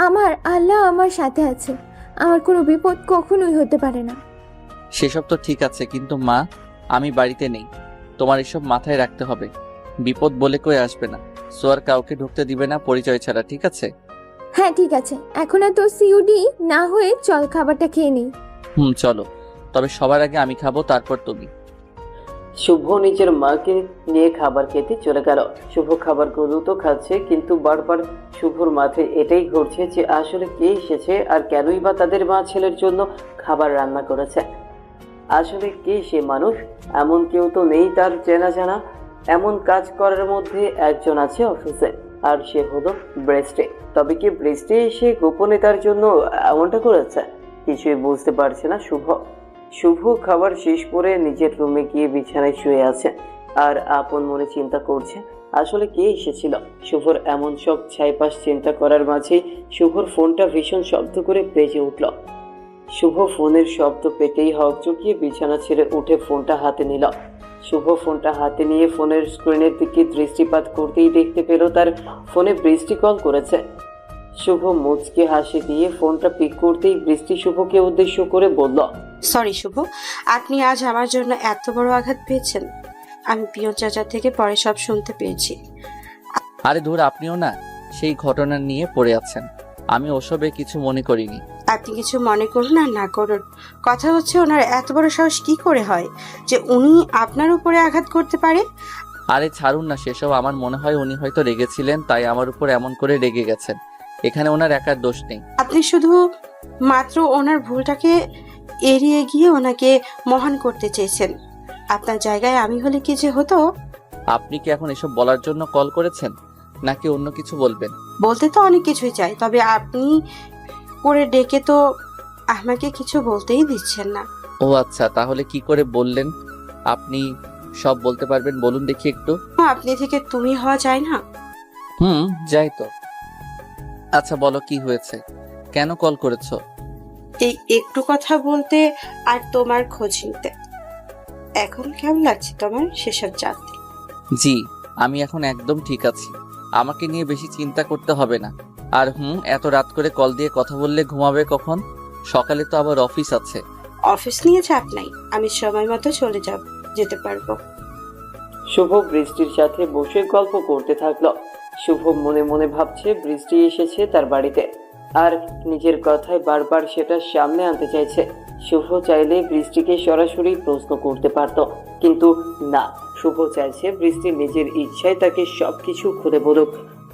আমার আল্লাহ আমার সাথে আছে, আমার কোনো বিপদ কখনোই হতে পারে না। সেসব তো ঠিক আছে, কিন্তু মা, আমি বাড়িতে নেই, তোমার এসব মাথায় রাখতে হবে। বিপদ বলে কই আসবে না, সো আর কাউকে ঢুকতে দিবে না পরিচয় ছাড়া, ঠিক আছে? হ্যাঁ ঠিক আছে, এখন আর তোর সিউডি না হয়ে চল খাবারটা খেয়ে নিই। চলো, তবে সবার আগে আমি খাবো, তারপর তুমি। শুভ নিজের মাকে নিয়ে খাবার খেতে চলে গেল। শুভ খাবারগুলো তো খাচ্ছে, কিন্তু বারবার শুভর মাথায় এটাই ঘুরছে যে আসলে কে এসেছে আর কেনই বা তাদের মা ছেলের জন্য খাবার রান্না করেছে। আসলে কে সে মানুষ? এমন কেউ তো নেই তার চেনা জানা। এমন কাজ করার মধ্যে একজন আছে অফিসে, আর সে হলো ব্রেস্টে। তবে কি ব্রেস্টে এসে গোপনে তার জন্য এমনটা করেছে? কিছুই বুঝতে পারছে না শুভ। শুভ খাবার শেষ করে নিজের রুমে গিয়ে বিছানায় শুয়ে আছে আর আপন মনে চিন্তা করছে আসলে কে এসেছিল। শুভর এমন সব ছাইপাশ চিন্তা করার মাঝেই শুভর ফোনটা ভীষণ শব্দ করে বেজে উঠল। শুভ ফোনের শব্দ পেতেই হকচকিয়ে বিছানা ছেড়ে উঠে ফোনটা হাতে নিল। শুভ ফোনটা হাতে নিয়ে ফোনের স্ক্রিনের দিকে দৃষ্টিপাত করতেই দেখতে পেল তার ফোনে বৃষ্টি কল করেছে। শুভ মুচকে হাসি দিয়ে ফোনটা পিক করতেই বৃষ্টি শুভকে উদ্দেশ্য করে বলল, সরি শুভ, আপনি আজ আমার জন্য এত বড় আঘাত পেয়েছেন। আমি পিয়ন চাচা থেকে পরে সব শুনতে পেয়েছি। আরে ধুর, আপনিও না সেই ঘটনা নিয়ে পড়ে আছেন। আমি ওসবে কিছু মনে করিনি। আপনি কিছু মনে করুন আর না করুন, কথা হচ্ছে ওনার এত বড় সাহস কি করে হয় যে উনি আপনার উপরে আঘাত করতে পারে? আরে ছাড়ুন না সেসব। আমার মনে হয় উনি হয়তো রেগেছিলেন, তাই আমার উপর এমন করে রেগে গেছেন। এখানে ওনার একার দোষ নেই। আপনি শুধু মাত্র ওনার ভুলটাকে এড়িয়ে গিয়ে ওনাকে মহান করতে চেয়েছেন। আপনার জায়গায় আমি হলে কি যে হতো? আপনি কি এখন এসব বলার জন্য কল করেছেন, নাকি অন্য কিছু বলবেন? বলতে তো অনেক কিছুই চাই, তবে আপনি করে ডেকে তো আমাকে কিছু বলতেই দিচ্ছেন না। ও আচ্ছা, তাহলে কি করে বললেন? আপনি সব বলতে পারবেন, বলুন দেখি একটু। আপনি থেকে তুমি হওয়া যায় না? যাই তো। আচ্ছা বলো, কি হয়েছে? কেন কল করেছো? এই একটু কথা বলতে আর তোমার খোঁজ নিতে। এখন কেমন লাগছে তোমার সেসব জানতে? জি, আমি এখন একদম ঠিক আছি। আমাকে নিয়ে বেশি চিন্তা করতে হবে না। আর এত রাত করে কল দিয়ে কথা বললে ঘুমাবে কখন? সকালে তো আবার অফিস আছে। অফিস নিয়ে চাপ নাই, আমি সময় মতো চলে যেতে পারবো। শুভ বৃষ্টির সাথে বসে গল্প করতে থাকলো। শুভ মনে মনে ভাবছে বৃষ্টি এসেছে তার বাড়িতে, আর নিজের কথায় বারবার সেটা সামনে আনতে চাইছে। শুভ চাইলে বৃষ্টিকে সরাসরি প্রশ্ন করতে পারত, কিন্তু না, শুভ চাইছে বৃষ্টি নিজের ইচ্ছায় তাকে সবকিছু খুলে বলুক।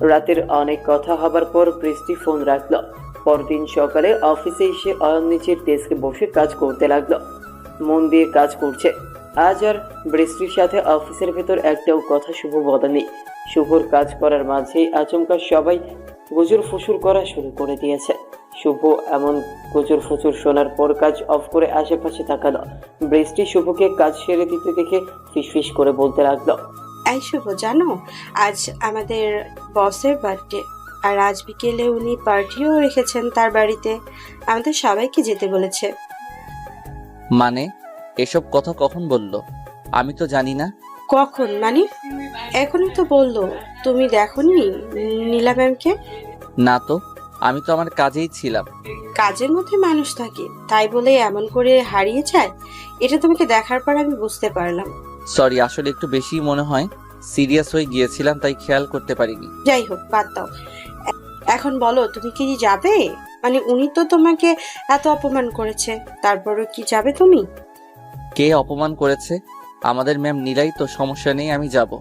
রাতের অনেক কথা হবার পর বৃষ্টি ফোন রাখলো। পরদিন সকালে অফিসে এসে অয়ন নিজের ডেস্কে বসে কাজ করতে লাগলো। মন দিয়ে কাজ করছে। আজ আর বৃষ্টির সাথে অফিসের ভেতর একটাও কথা শুভ বলেনি। শুভর কাজ করার মাঝেই আচমকা সবাই গুজুর ফুসুর করা শুরু করে দিয়েছে। শুভ এমন গুজুর ফুসুর শোনার পর কাজ অফ করে আশেপাশে তাকালো। বৃষ্টি শুভকে কাজ সেরে দিতে দেখে ফিসফিস করে বলতে লাগলো, এই শুভ, জানো আজ আমাদের বসের বার্থডে, আর আজ বিকেলে উনি পার্টিও রেখেছেন তার বাড়িতে। আমাদের সবাইকে যেতে বলেছে। মানে এসব কথা কখন বললো? আমি তো জানি না। কখন মানে? এখনই তো বললো। তুমি দেখোনি নীলা ম্যামকে? না তো, আমি তো আমার কাজেই ছিলাম। কাজের মধ্যে মানুষ থাকে, তাই বলে এমন করে হারিয়ে যায়? এটা তোমাকে দেখার পর আমি বুঝতে পারলাম। সরি, আসলে একটু বেশি মনে হয় সিরিয়াস হয়ে গিয়েছিলাম, তাই খেয়াল করতে পারিনি। যাই হোক, বাদ দাও। এখন বলো, তুমি কি যাবে? মানে উনি তো তোমাকে এত অপমান করেছে, তারপরও কি যাবে তুমি? কে অপমান করেছে? আমাদের ম্যাম নীলাই তো, সমস্যা নেই, আমি যাব।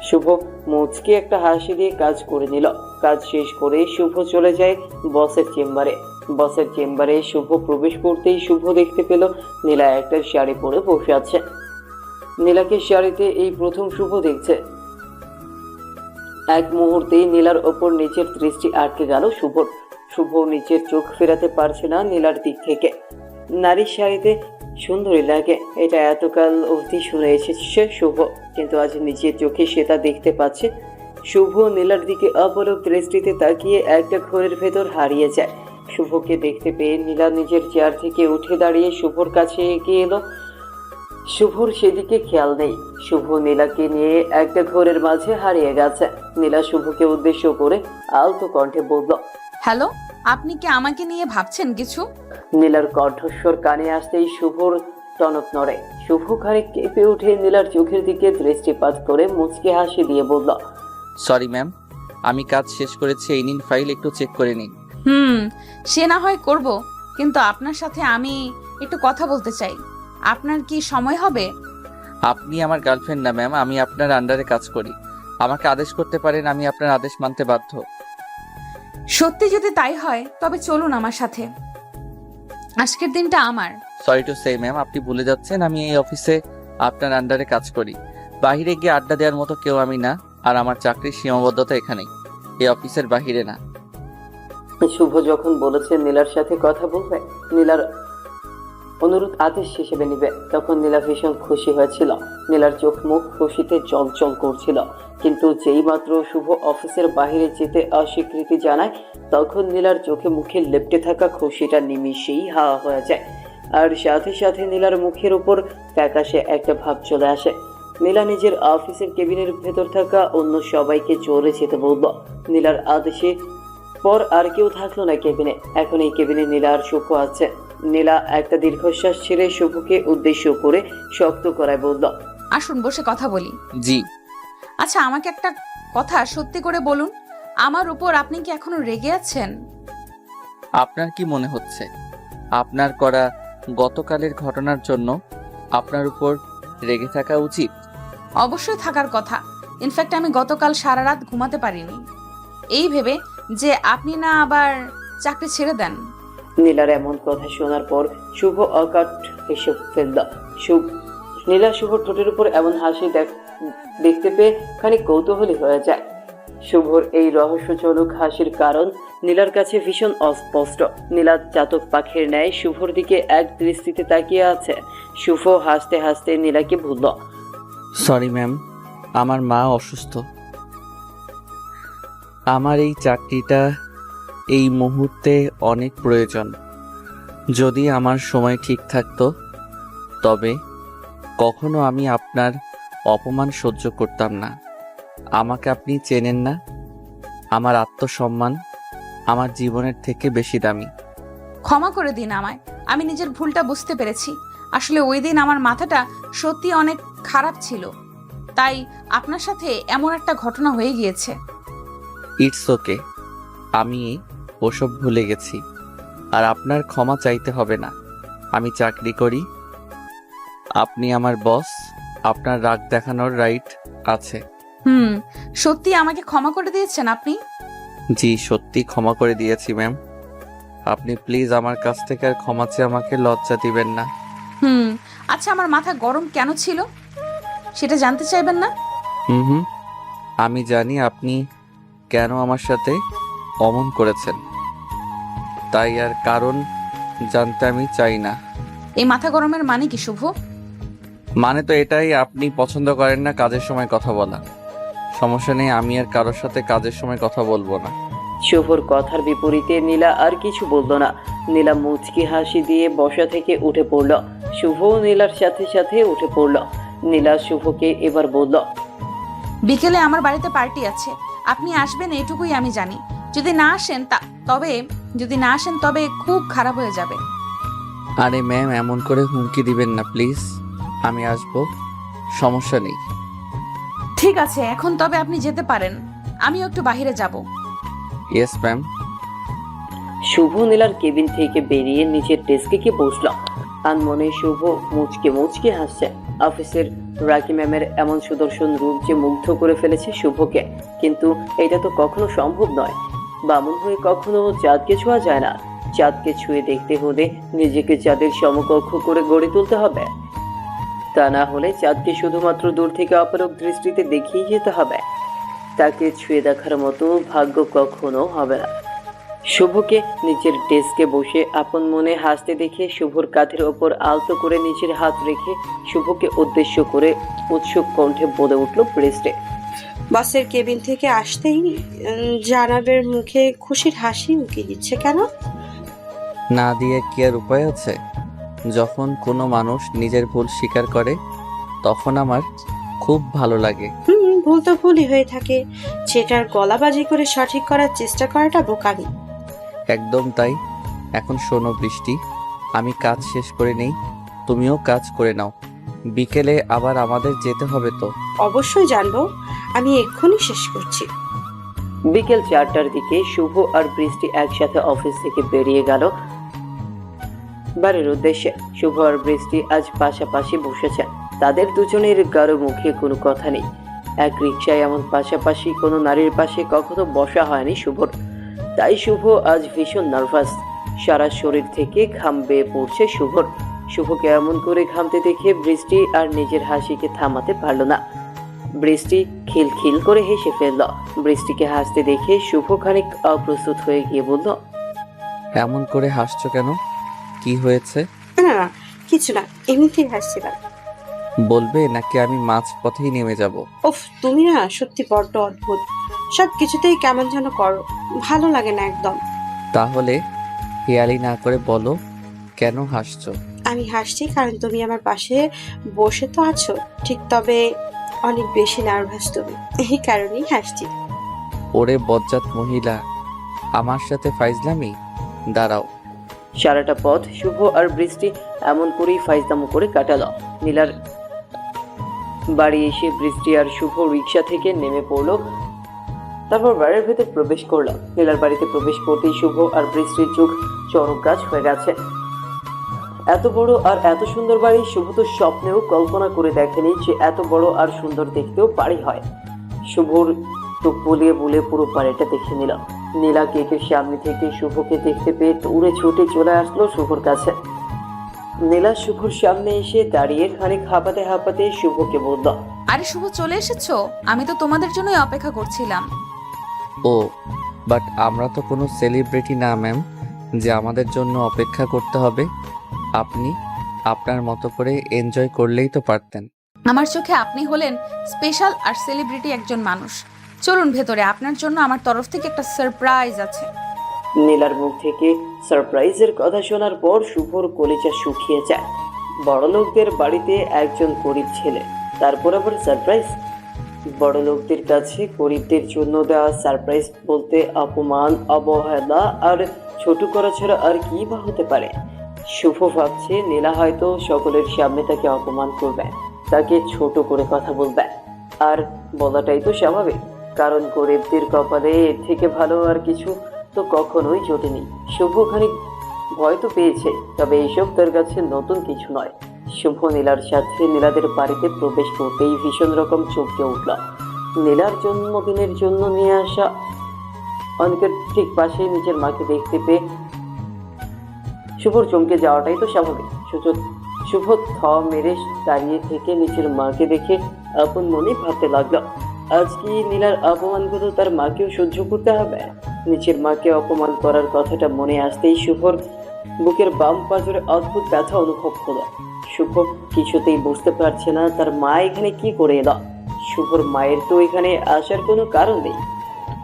শুভ মুচকি একটা হাসি দিয়ে কাজ করে নিল। কাজ শেষ করে শুভ চলে যায় বসের চেম্বারে। বসের চেম্বারে শুভ প্রবেশ করতেই শুভ দেখতে পেল নীলা একটা শাড়ি পরে বসে আছে। নীলাকে শাড়িতে এই প্রথম শুভ দেখছে। এক মুহূর্তেই নীলার ওপর নিচের দৃষ্টি আটকে গেল শুভর। শুভ নিচের চোখ ফেরাতে পারছে না নীলার দিক থেকে। নারীর শাড়িতে সুন্দরী লাগে, এটা এতকাল অবধি শুনে এসেছে শুভ, কিন্তু আজ নিজের চোখে সেটা দেখতে পাচ্ছে। শুভ নীলার দিকে অপলক দৃষ্টিতে তাকিয়ে একটা ঘোরের ভেতর হারিয়ে যায়। শুভকে দেখতে পেয়ে নীলা নিজের চেয়ার থেকে উঠে দাঁড়িয়ে শুভর কাছে এগিয়ে এলো। শুভর সেদিকে খেয়াল নেই। শুভ নীলাকে নিয়ে একটা ঘোরের মাঝে হারিয়ে গেছে। নীলা শুভকে উদ্দেশ্য করে আলতো কণ্ঠে বলল, হ্যালো, আপনি কি আমাকে নিয়ে ভাবছেন কিছু? নীলার কণ্ঠস্বর কানে আসতেই শুভর টনক নড়ে। শুভ খানিক কেঁপে উঠে নীলার চোখের দিকে দৃষ্টিপাত করে মুচকে হাসি দিয়ে বলল, সরি ম্যাম, আমি কাজ শেষ করেছি, এই নিন ফাইল, একটু চেক করে নিন। সে না হয় করব, কিন্তু আপনার সাথে আমি একটু কথা বলতে চাই। আপনার কি সময় হবে? আপনি আমার গার্লফ্রেন্ড না ম্যাম, আমি আপনার আন্ডারে কাজ করি। আমাকে আদেশ করতে পারেন, আমি আপনার আদেশ মানতে বাধ্য। সত্যি যদি তাই হয় তবে চলুন আমার সাথে। আজকের দিনটা আমার। সরি টু সে ম্যাম, আপনি ভুলে যাচ্ছেন আমি এই অফিসে আপনার আন্ডারে কাজ করি। বাইরে গিয়ে আড্ডা দেওয়ার মতো কেউ আমি না, আর আমার চাকরির সীমাবদ্ধতা এখানেই, এই অফিসের বাহিরে না। শুভ যখন বলেছে নীলার সাথে কথা বলবে, নীলার অনুরোধ আদেশ হিসেবে নিবে, তখন নীলা ভীষণ খুশি হয়েছিল। নীলার চোখ মুখ খুশিতে চলচল করছিল। কিন্তু যেই মাত্র শুভ অফিসের বাইরে যেতে অস্বীকৃতি জানায়, তখন নীলার চোখে মুখে লেপ্টে থাকা খুশিটা নিমিষেই হাওয়া হয়ে যায়। আর সাথে সাথে নীলার মুখের উপর ফ্যাকাশে একটা ভাব চলে আসে। নীলা নিজের অফিসের কেবিনের ভেতর থাকা অন্য সবাইকে চলে যেতে বলল। নীলার আদেশে পর আর কেউ থাকলো না কেবিনে। এখন এই কেবিনে নীলা আর শুভ আছে। নীলা একটা দীর্ঘশ্বাস ছেড়ে শুভকে উদ্দেশ্য করে শক্ত করায় বলল, আসুন বসে কথা বলি। জি। আচ্ছা, আমাকে একটা কথা সত্যি করে বলুন, আমার উপর আপনি কি এখনো রেগে আছেন? আপনার কি মনে হচ্ছে আপনার করা গতকালের ঘটনার জন্য আপনার উপর রেগে থাকা উচিত? অবশ্যই থাকার কথা। ইনফ্যাক্ট আমি গতকাল সারা রাত ঘুমাতে পারিনি, এই ভেবে যে আপনি না আবার চাকরি ছেড়ে দেন। নীলার এমন কথা শোনার পর শুভ অকাট হেসে ফেলল। নীলা শুভর ঠোঁটের উপর এমন হাসি দেখতে পেয়ে খানিক কৌতূহলী হয়ে যায়। শুভর এই রহস্যজনক হাসির কারণ নীলার কাছে ভীষণ অস্পষ্ট। নীলা চাতক পাখির ন্যায় শুভর দিকে এক দৃষ্টিতে তাকিয়ে আছে। শুভ হাসতে হাসতে নীলাকে বলল, সরি ম্যাম, আমার মা অসুস্থ। আমার এই চাকরিটা এই মুহূর্তে অনেক প্রয়োজন। যদি আমার সময় ঠিক থাকতো তবে কখনো আমি আপনার অপমান সহ্য করতাম না। আমাকে আপনি চেনেন না, আমার আত্মসম্মান আমার জীবনের থেকে বেশি দামি। ক্ষমা করে দিন আমায়, আমি নিজের ভুলটা বুঝতে পেরেছি। আসলে ওই দিন আমার মাথাটা সত্যি অনেক খারাপ ছিল, তাই আপনার সাথে এমন একটা ঘটনা হয়ে গিয়েছে। ইটস ওকে, আমি ওসব ভুলে গেছি, আর আপনার ক্ষমা চাইতে হবে না। আমি চাকরি করি, আপনি আমার বস, আপনার রাগ দেখানোর রাইট আছে। সত্যি আমাকে ক্ষমা করে দিয়েছেন আপনি? জি, সত্যি ক্ষমা করে দিয়েছি ম্যাম। আপনি প্লিজ আমার কাছ থেকে আর ক্ষমা চেয়ে আমাকে লজ্জা দিবেন না। আচ্ছা, আমার মাথা গরম কেন ছিল সেটা জানতে চাইবেন না? হুম, আমি জানি আপনি কেন আমার সাথে অমন করেছেন, তাই আর কারণ জানতে আমি চাই না। এই মাথা গরমের মানে কি শুভ? মানে তো এটাই, আপনি পছন্দ করেন না কাজের সময় কথা বলা। সমস্যা নেই, আমি আর কারোর সাথে কাজের সময় কথা বলবো না। শুভর কথার বিপরীতে নীলা আর কিছু বলল না। নীলা মুচকি হাসি দিয়ে বসা থেকে উঠে পড়ল। শুভ নীলার সাথে সাথে উঠে পড়ল। নীলা শুভকে এবার বলল, বিকেলে আমার বাড়িতে পার্টি আছে, আপনি আসবেন এটুকুই আমি জানি। যদি না আসেন তবে খুব খারাপ হয়ে যাবে। আরে ম্যাম, এমন করে হুমকি দিবেন না প্লিজ। আমি আসবো, সমস্যা নেই। ঠিক আছে, এখন তবে আপনি যেতে পারেন, আমিও একটু বাইরে যাব। Yes ma'am. শুভ নীলার কেবিন থেকে বেরিয়ে নিচের ডেস্কে গিয়ে বসল। আনমনে শুভ মুচকে মুচকে হাসছে। অফিসের রাকি ম্যামের এমন সুদর্শন রূপ যে মুগ্ধ করে ফেলেছে শুভকে, কিন্তু এটা তো কখনো সম্ভব নয়। বামুন হয়ে কখনো চাঁদকে ছোঁয়া যায় না। চাঁদকে ছুঁয়ে দেখতে হলে নিজেকে চাঁদের সমকক্ষ করে গড়ে তুলতে হবে। তা না হলে চাঁদকে শুধুমাত্র দূর থেকে অপলক দৃষ্টিতে দেখিয়ে যেতে হবে। তাকে ছুঁয়ে দেখার মতো ভাগ্য কখনো হবে না। শুভকে নিচের ডেস্কে বসে আপন মনে হাসতে দেখে শুভর কাঁধের ওপর আলতো করে নিচের হাত রেখে শুভকে উদ্দেশ্য করে উৎসুক কণ্ঠে বলে উঠল প্রেস্টে, বসের কেবিন থেকে আসতেই জানাবের মুখে খুশির হাসি উকি দিচ্ছে কেন? না দিয়ে কি আর উপায় আছে? যখন কোনো মানুষ নিজের ভুল স্বীকার করে তখন আমার খুব ভালো লাগে। ভুল তো ভুলই হয়ে থাকে, সেটার গলাবাজি করে সঠিক করার চেষ্টা করাটা বোকামি। একদম তাই। এখন শোনো বৃষ্টি, আমি কাজ শেষ করে নেই, তুমিও কাজ করে নাও। বিকেলে আবার আমাদের যেতে হবে তো। অবশ্যই জানবো, আমি এক্ষুনি শেষ করছি। বিকেল 4টার দিকে শুভ আর বৃষ্টি একসাথে অফিস থেকে বেরিয়ে গেল বাড়ির উদ্দেশ্যে। শুভ আর বৃষ্টি আজ পাশাপাশি বসেছে। তাদের দুজনের গাঢ় মুখে কোনো কথা নেই। এক রিকশায় এমন পাশাপাশি কোনো নারীর পাশে কখনো বসা হয়নি শুভর। তাই শুভ আজ ভীষণ নার্ভাস। সারা শরীর থেকে ঘাম বেয়ে পড়ছে শুভর। শুভকে এমন করে ঘামতে দেখে বৃষ্টি আর নিজের হাসিকে থামাতে পারল না। বৃষ্টি খিলখিল করে হেসে ফেলল। বৃষ্টিকে হাসতে দেখে শুভ খানিক অপ্রস্তুত হয়ে গিয়ে বলল, এমন করে হাসছো কেন? কি হয়েছে? না না, কিছু না, এমনিতেই হাসছিলাম। বলবে নাকি আমি মাঝ পথেই নেমে যাব? ওফ, তুমি না সত্যি বড্ড অদ্ভুত। সব কিছুতেই কেমন যেন করো, ভালো লাগে না একদম। তাহলে হেয়ালি না করে বলো, কেন হাসছো? আমি হাসছি কারণ তুমি আমার পাশে বসে তো আছো ঠিক, তবে অনেক বেশি নার্ভাস তুমি, এই কারণেই হাসছি। ওরে বজ্জাত মহিলা, আমার সাথে ফাইজলামি? দাঁড়াও। সারাটা পথ শুভ আর বৃষ্টি এমন করেই ফাইজলামো করে কাটালো। নীলার বাড়ি এসে বৃষ্টি আর শুভ রিক্সা থেকে নেমে পড়লো। তারপর বাড়ির ভেতর প্রবেশ করলো। নীলার বাড়িতে প্রবেশ করতেই শুভ আর বৃষ্টির চোখ চড়ক গাছ হয়ে গেছে। এত বড় আর এত সুন্দর বাড়ি শুভ তো স্বপ্নেও কল্পনা করে দেখেনি যে এত বড় আর সুন্দর দেখতেও বাড়ি হয়। শুভর চোখ বুলিয়ে বুলিয়ে পুরো বাড়িটা দেখে নিল। নীলা কেকের সামনে থেকে শুভকে দেখতে পেয়ে দৌড়ে ছুটে চলে আসলো শুভর কাছে। নীলা শুভর সামনে এসে দাঁড়িয়ে খানিক হাঁপাতে হাঁপাতে শুভকে বলল, আরে শুভ, চলে এসেছো? আমি তো তোমাদের জন্যই অপেক্ষা করছিলাম। ও, বাট আমরা তো কোনো সেলিব্রিটি না ম্যাম, যে আমাদের জন্য অপেক্ষা করতে হবে। আপনি আপনার মতো করে এনজয় করলেই তো পারতেন। আমার চোখে আপনি হলেন স্পেশাল আর সেলিব্রিটি একজন মানুষ। চলুন ভেতরে, আপনার জন্য আমার তরফ থেকে একটা সারপ্রাইজ আছে। নীলার মুখ থেকে সারপ্রাইজের কথা শোনার পর শুভর কলিজা শুকিয়ে যায়। বড় লোকদের বাড়িতে একজন গরিব ছেলে, তারপর আবার সারপ্রাইজ। বড় লোকদের কাছে গরিবদের জন্য দেওয়া সারপ্রাইজ বলতে অপমান, অবহেলা আর ছোট করা ছাড়া আর কি বা হতে পারে। শুভ ভাবছে নীলা হয়তো সকলের সামনে তাকে অপমান করবে, তাকে ছোট করে কথা বলবে। আর বলাটাই তো স্বাভাবিক, কারণ গরিবদের কপালে এর থেকে ভালো আর কিছু তো কখনোই জোটেনি। শুভ খানিক ভয় তো পেয়েছে, তবে এইসব তার কাছে নতুন কিছু নয়। শুভ নীলার সাথে নীলাদের বাড়িতে প্রবেশ করতেই ভীষণ রকম চমকে উঠল। নীলার জন্মদিনের জন্য নিয়ে আসা অনেকের ঠিক পাশে নিজের মাকে দেখতে পেয়ে শুভর চমকে যাওয়াটাই তো স্বাভাবিক। শুভ থ মেরে দাঁড়িয়ে থেকে নিজের মাকে দেখে আপন মনে ভাবতে লাগলো, আজ কি নীলার অপমানগুলো তার মাকেও সহ্য করতে হবে? নিজের মাকে অপমান করার কথাটা মনে আসতেই শুভর বুকের বাম পাঁজরে অদ্ভুত ব্যথা অনুভব হলো। শুভ কিছুতেই বুঝতে পারছে না তার মা এখানে কি করে এলো। শুভর মায়ের তো এখানে আসার কোনো কারণ নেই।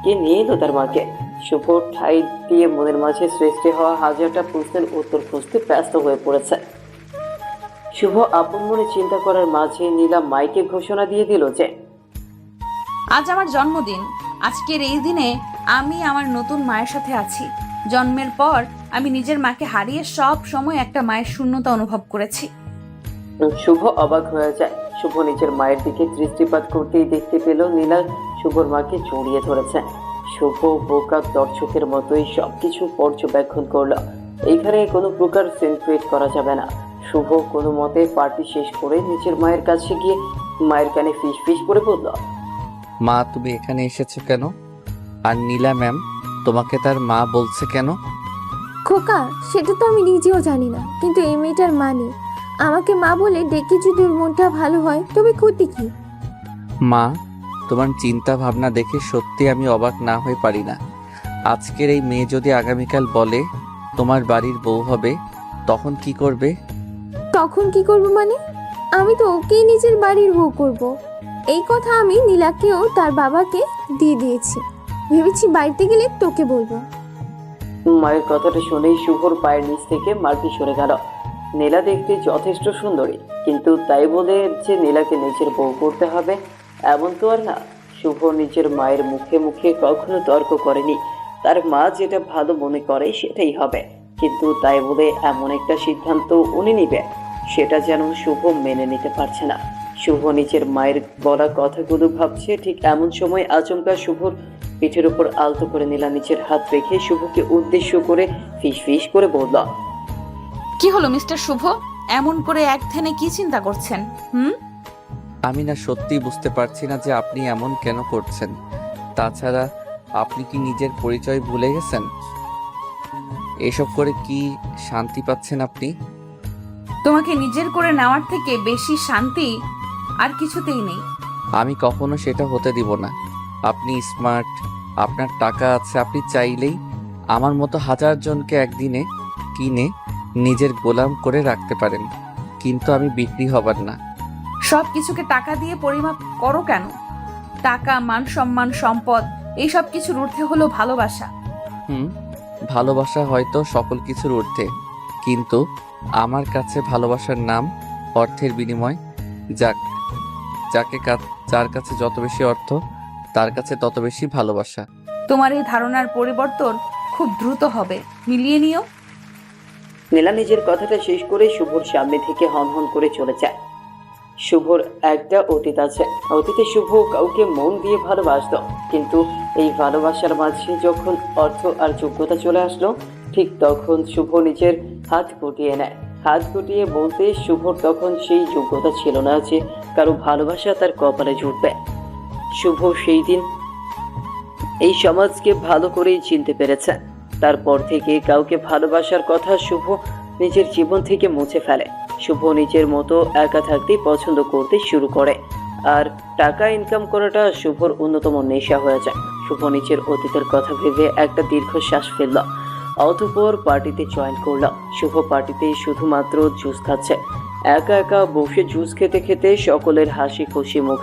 কে নিয়ে এলো তার মাকে? শুভ ঠাই দিয়ে মনের মাঝে সৃষ্টি হওয়া হাজারটা প্রশ্নের উত্তর খুঁজতে ব্যস্ত হয়ে পড়েছে। শুভ আপন মনে চিন্তা করার মাঝে নীলা মাইকে ঘোষণা দিয়ে দিল যে আজ আমার জন্মদিন। আজকের এই দিনে আমি আমার নতুন মায়ের সাথে আছি। জন্মের পর আমি নিজের মাকে হারিয়ে সব সময় একটা মায়ের শূন্যতা অনুভব করেছি। শুভ অবাক হয়ে যায়। শুভ নিজের মায়ের দিকে দৃষ্টিপাত করতেই দেখতে পেল নীলা শুভর মাকে জড়িয়ে ধরেছে। শুভ বোকা দর্শকের মতোই সবকিছু পর্যবেক্ষণ করলো। এইখানে কোনো প্রকার সিন ক্রিয়েট করা যাবে না। শুভ কোনো মতে পার্টি শেষ করে নিজের মায়ের কাছে গিয়ে মায়ের কানে ফিস ফিস করে বলল, মা তুমি এখানে এসেছো কেন? আর নীলা ম্যাম তোমাকে তার মা বলছে কেন? খোকা, সেটা তো আমি নিজেও জানি না, কিন্তু এই মেয়েটার মানে আমাকে মা বলে ডেকে যদি ওর মনটা ভালো হয় তবে ক্ষতি কি? মা তোমার চিন্তা ভাবনা দেখে সত্যি আমি অবাক না হয়ে পারি না। আজকের এই মেয়ে যদি আগামীকাল বলে তোমার বাড়ির বউ হবে, তখন কি করবে? তখন কি করব মানে? আমি তো ওকেই নিজের বাড়ির বউ করব। এই কথা আমি নীলাকেও তার বাবাকে দিয়ে দিয়েছি। ভেবেছি বাড়িতে গেলে তোকে বলবো। মায়ের কথাটা শুনেই শুভর পায়ের নিচ থেকে মাটি সরে গেল। নীলা দেখতে যথেষ্ট সুন্দরী, কিন্তু তাই বলে যে নীলাকে নিজের বউ করতে হবে এমন তো আর না। শুভ নিজের মায়ের মুখে মুখে কখনো তর্ক করেনি। তার মা যেটা ভালো মনে করে সেটাই হবে, কিন্তু তাই বলে এমন একটা সিদ্ধান্ত উনি নিবে সেটা যেন শুভ মেনে নিতে পারছে না। শুভ নিজের মায়ের বলা কথাগুলো ভাবছে, ঠিক এমন সময় আচমকা শুভর পিঠের উপর আলতো করে নীলা নিচের হাত রেখে শুভকে উদ্দেশ্য করে ফিস ফিস করে বলল, কি হলো মিস্টার শুভ? এমন করে এক ধ্যানে কি চিন্তা করছেন? আমি না সত্যি বুঝতে পারছি না যে আপনি এমন কেন করছেন। তাছাড়া আপনি কি নিজের পরিচয় ভুলে গেছেন? এসব করে কি শান্তি পাচ্ছেন আপনি? তোমাকে নিজের করে নেওয়ার থেকে বেশি শান্তি আর কিছুতেই নেই। আমি কখনো সেটা হতে দিব না। আপনি স্মার্ট, আপনার টাকা আছে, আপনি চাইলেই আমার মতো হাজার জনকে একদিনে কিনে নিজের গোলাম করে রাখতে পারেন, কিন্তু আমি বিক্রি হবার না। সব কিছুকে টাকা দিয়ে পরিমাপ করো কেন? টাকা, মান সম্মান, সম্পদ এইসব কিছুর ঊর্ধ্বে হলো ভালোবাসা। ভালোবাসা হয়তো সকল কিছুর ঊর্ধ্বে, কিন্তু আমার কাছে ভালোবাসার নাম অর্থের বিনিময়। যার কাছে যত বেশি অর্থ, তার কাছে তত বেশি ভালোবাসা। তোমার এই ধারণার পরিবর্তন খুব দ্রুত হবে, মিলিয়ে নিও। নীলা নিজের কথাটা শেষ করে শুভর সামনে থেকে হনহন করে চলে যায়। শুভর একটা অতীত আছে। অতীতে শুভ কাউকে মন দিয়ে ভালোবাসতো, কিন্তু এই ভালোবাসার মাঝে যখন অর্থ আর যোগ্যতা চলে আসলো, ঠিক তখন শুভ নিজের হাত গুটিয়ে নেয়। হাত গুটিয়ে বলতে শুভর তখন সেই যোগ্যতা ছিল না যে কারো ভালোবাসা তার কপালে জুটবে। শুভ সেই দিন এই সমাজকে ভালো করেই চিনতে পেরেছে। তারপর থেকে কাউকে ভালোবাসার কথা শুভ নিজের জীবন থেকে মুছে ফেলে। শুভ নিজের মতো একা থাকতেই পছন্দ করতে শুরু করে, আর টাকা ইনকাম করাটা শুভর অন্যতম নেশা হয়ে যায়। শুভ নিজের অতীতের কথা ভেবে একটা দীর্ঘশ্বাস ফেলল, অতঃপর পার্টিতে জয়েন করল। শুভ পার্টিতে শুধুমাত্র জুস খাচ্ছে। একা একা বসে জুস খেতে খেতে সকলের হাসি খুশি মুখ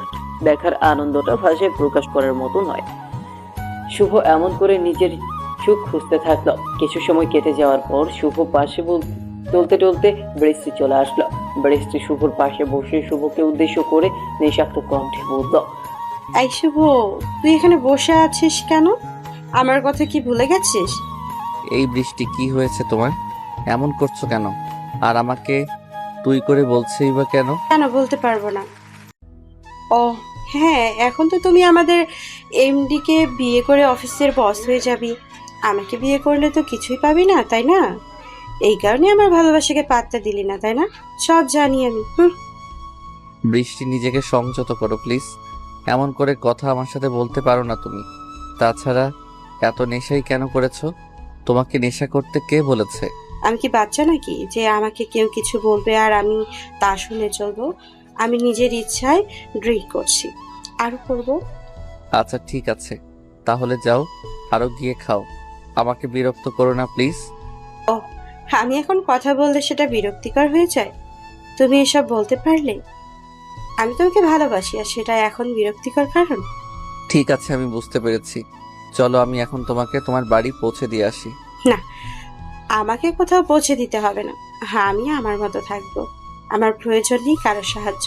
দেখার আনন্দটা ভাষায় প্রকাশ করার মতো নয়। শুভ এমন করে নিজের সুখ খুঁজতে থাকলো। কিছু সময় কেটে যাওয়ার পর শুভ পাশে টলতে টলতে বৃষ্টি চলে আসলো। বৃষ্টি শুভর পাশে বসে শুভকে উদ্দেশ্য করে নিঃশব্দ কণ্ঠে বলল, এই শুভ, তুই এখানে বসে আছিস কেন? আমার কথা কি ভুলে গেছিস? এই বৃষ্টি, কি হয়েছে তোমার? এমন করছো কেন? আর আমাকে তুই করে বলছেই বা কেন? কেন বলতে পারবো না? ও হ্যাঁ, এখন তো তুমি আমাদের এমডিকে বিয়ে করে অফিসের বস হয়ে যাবি। আমাকে বিয়ে করলে তো কিছুই পাবি না, তাই না? এই কারণে আমার ভালোবাসাকে পাত্তা দিলি না, তাই না? সব জানি আমি। বৃষ্টি, নিজেকে সংযত করো প্লিজ। এমন করে কথা আমার সাথে বলতে পারো না তুমি। তাছাড়া এত নেশাই কেন করেছো? তোমাকে নেশা করতে কে বলেছে? আমি কি বাচ্চা নাকি যে আমাকে কেউ কিছু বলবে আর আমি তা শুনে চলবো? আমি নিজের ইচ্ছায় ড্রিঙ্ক করছি, আরো করব। আচ্ছা ঠিক আছে, তাহলে যাও, আরো গিয়ে খাও। আমাকে বিরক্ত করো না প্লিজ। আমি এখন কথা বললে সেটা বিরক্তিকর হয়ে যায়? তুমি এসব বলতে পারলে? আমি তোমাকে ভালোবাসি আর সেটা এখন বিরক্তিকর কারণ? ঠিক আছে, আমি বুঝতে পেরেছি। চলো, আমি এখন তোমাকে তোমার বাড়ি পৌঁছে দিয়ে আসি। না, আমাকে কোথাও পৌঁছে দিতে হবে না। হ্যাঁ, আমি আমার মতো থাকবো। আমার প্রয়োজন নেই কারোর সাহায্য।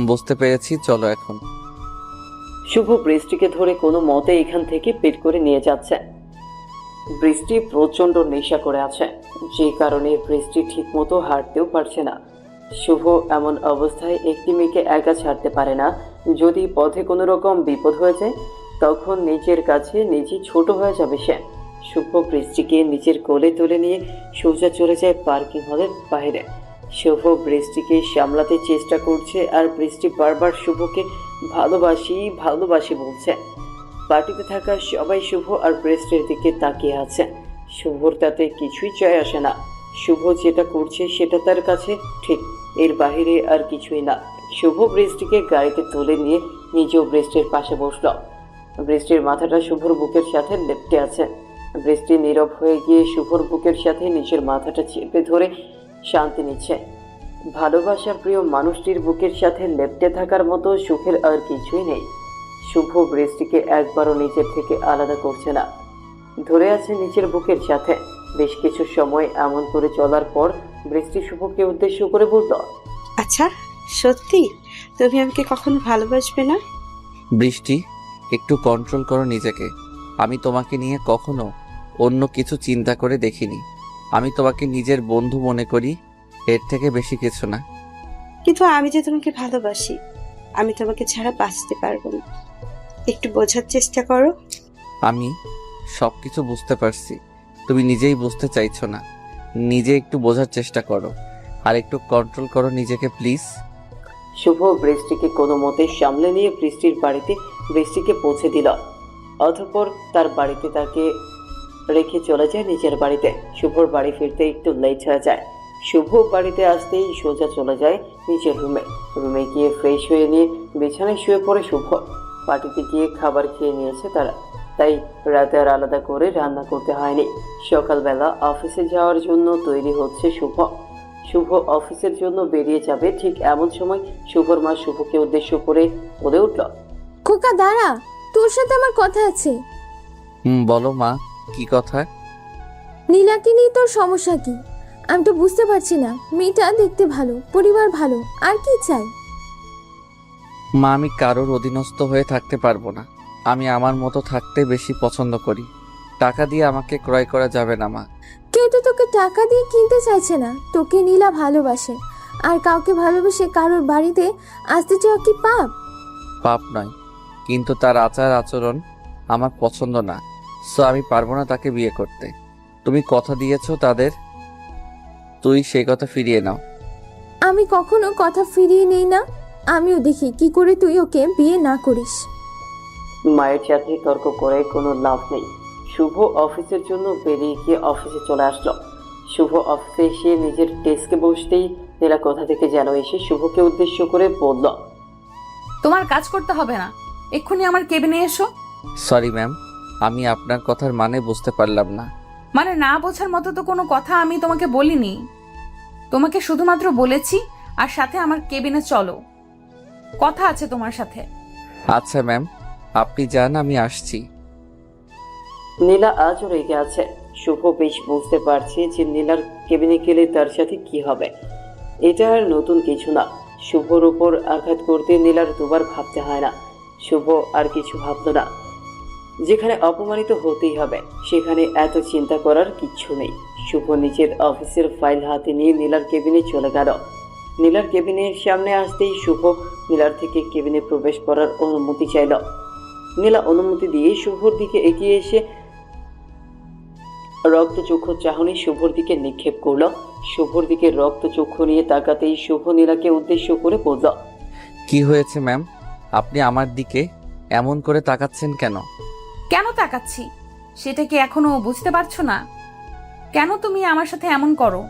বুঝতে পেরেছি, চলো এখন। শুভ বৃষ্টিকে ধরে কোনো মতে এখান থেকে বের করে নিয়ে যাচ্ছে। বৃষ্টি প্রচন্ড নেশা করে আছে, যে কারণে বৃষ্টি ঠিকমতো হাঁটতেও পারছে না। শুভ এমন অবস্থায় একটি মেয়েকে একা ছাড়তে পারে না। যদি পথে কোনো রকম বিপদ হয়ে যায় তখন নিজের কাছে নিজেই ছোট হয়ে যাবে সে। শুভ বৃষ্টিকে নিজের কোলে তুলে নিয়ে সোজা চলে যায় পার্কিং হলের বাইরে। শুভ বৃষ্টিকে সামলাতে চেষ্টা করছে আর বৃষ্টি বারবার শুভকে ভালোবাসি ভালোবাসি বলছে। পার্টিতে থাকা সবাই শুভ আর বৃষ্টির দিকে তাকিয়ে আছে। শুভর তাতে কিছুই যায় আসে না। শুভ যেটা করছে সেটা তার কাছে ঠিক, এর বাইরে আর কিছুই না। শুভ বৃষ্টিকে গাড়িতে তুলে নিয়ে নিজেও বৃষ্টির পাশে বসল। বৃষ্টির মাথাটা শুভর বুকের সাথে লেপ্টে আছে। বৃষ্টি নীরব হয়ে গিয়ে শুভর বুকের সাথে নিজের মাথাটা চেপে ধরে শান্তি নিচ্ছে। ভালোবাসার প্রিয় মানুষটির বুকের সাথে লেপ্টে থাকার মতো সুখের আর কিছুই নেই। শুভ বৃষ্টিকে একবারও নিজের থেকে আলাদা করছে না, ধরে আছে নিজের বুকের সাথে। বেশ কিছু সময় এমন করে চলার পর বৃষ্টি শুভকে উদ্দেশ্য করে বলল, আচ্ছা, সত্যি তুমি আমাকে কখনো ভালোবাসবে না? বৃষ্টি, একটু কন্ট্রোল করো নিজেকে। আমি তোমাকে নিয়ে কখনো অন্য কিছু চিন্তা করে দেখিনি। আমি তোমাকে নিজের বন্ধু মনে করি, এর থেকে বেশি কিছু না। কিন্তু আমি যে তোমাকে ভালোবাসি, আমি তোমাকে ছাড়া বাঁচতে পারবো না। একটু বোঝার চেষ্টা করো। আমি সবকিছু বুঝতে পারছি, তুমি নিজেই বুঝতে চাইছো না। নিজে একটু বোঝার চেষ্টা করো আর একটু কন্ট্রোল করো নিজেকে প্লিজ। শুভ বৃষ্টিকে কোনো মতে সামলে নিয়ে বৃষ্টির বাড়িতে বৃষ্টিকে পৌঁছে দিল। অতঃপর তার বাড়িতে তাকে রেখে চলে যায় নিজের বাড়িতে। শুভর বাড়ি ফিরতে একটু লেট হয়ে যায়। শুভ বাড়িতে আসতেই সোজা চলে যায় নিজের রুমে গিয়ে ফ্রেশ হয়ে নিয়ে বিছানায় শুয়ে পড়ে শুভ। পার্টিতে গিয়ে খাবার খেয়ে নিয়েছে তারা, তাই রাতে আর আলাদা করে রান্না করতে হয়নি। সকালবেলা অফিসে যাওয়ার জন্য তৈরি হচ্ছে শুভ। শুভ অফিসের জন্য বেরিয়ে যাবে, ঠিক এমন সময় শুভর মা শুভকে উদ্দেশ্য করে বলে উঠল, খোকা দাঁড়া, তোর সাথে আমার কথা আছে। বলো মা, কি কথা? নীলাকে নিয়ে তোর সমস্যা কি? আমি তো বুঝতে পারছি না। মেয়েটা দেখতে ভালো, পরিবার ভালো, আর কি চাই? মা, আমি কারোর অধীনস্থ হয়ে থাকতে পারবো না। আমি আমার মতো থাকতে বেশি পছন্দ করি। টাকা দিয়ে আমাকে ক্রয় করা যাবে না মা। কেউ তো তোকে টাকা দিয়ে কিনতে চাইছে না। তোকে নীলা ভালোবাসে, আর কাউকে ভালোবেসে কারোর বাড়িতে আসতে চাওয়া কি পাপ? পাপ নয়, কিন্তু তার আচার আচরণ আমার পছন্দ না। সো আমি পারবো না তাকে বিয়ে করতে। তুমি কথা দিয়েছো তাদের, তুই সেই কথা ফিরিয়ে নাও। আমি কখনো কথা ফিরিয়ে নেই না। আমিও দেখি কি করে তুই ওকে বিয়ে না করিস। মায়ের সাথে তর্ক করে কোনো লাভ নেই। শুভ অফিসের জন্য বেরিয়ে গিয়ে অফিসে চলে আসলো। শুভ অফিসে এসে নিজের ডেস্কে বসতেই নীলা কোথা থেকে যেন এসে শুভকে উদ্দেশ্য করে বলল, তোমার কাজ করতে হবে না, এক্ষুনি আমার কেবিনে এসো। সরি ম্যাম, আমি আপনার কথার মানে বুঝতে পারলাম না। মানে না বোঝার মতো তো কোনো কথা আমি তোমাকে বলিনি। তোমাকে শুধুমাত্র বলেছি আর সাথে আমার কেবিনে চলো, কথা আছে তোমার সাথে। আচ্ছা ম্যাম, আপনি যান, আমি আসছি। নীলা আজও রেগে আছে। শুভ বেশ বুঝতে পারছে যে নীলার কেবিনে গেলে তার সাথে কি হবে। এটা আর নতুন কিছু না। শুভর উপর আঘাত করতে নীলার দুবার ভাবতে হয় না। শুভ আর কিছু ভাবল না। যেখানে অপমানিত হতেই হবে সেখানে এত চিন্তা করার কিচ্ছু নেই। শুভ নিজের অফিসের ফাইল হাতে নিয়ে নীলার কেবিনে চলে গেল। নীলার কেবিনের সামনে আসতেই শুভ নীলার থেকে কেবিনে প্রবেশ করার অনুমতি চাইল। নীলা অনুমতি দিয়ে শুভর দিকে এগিয়ে এসে রক্তচক্ষু চাহনি শুভর দিকে নিক্ষেপ করল। শুভর দিকে রক্তচক্ষু নিয়ে তাকাতেই শুভ নীলাকে উদ্দেশ্য করে বলল, কি হয়েছে ম্যাম, আপনি আমার দিকে এমন করে তাকাচ্ছেন কেন? কেন তাকাচ্ছি সেটা কি এখনো বুঝতে পারছো না? কেন তুমি আমার সাথে এমন করো?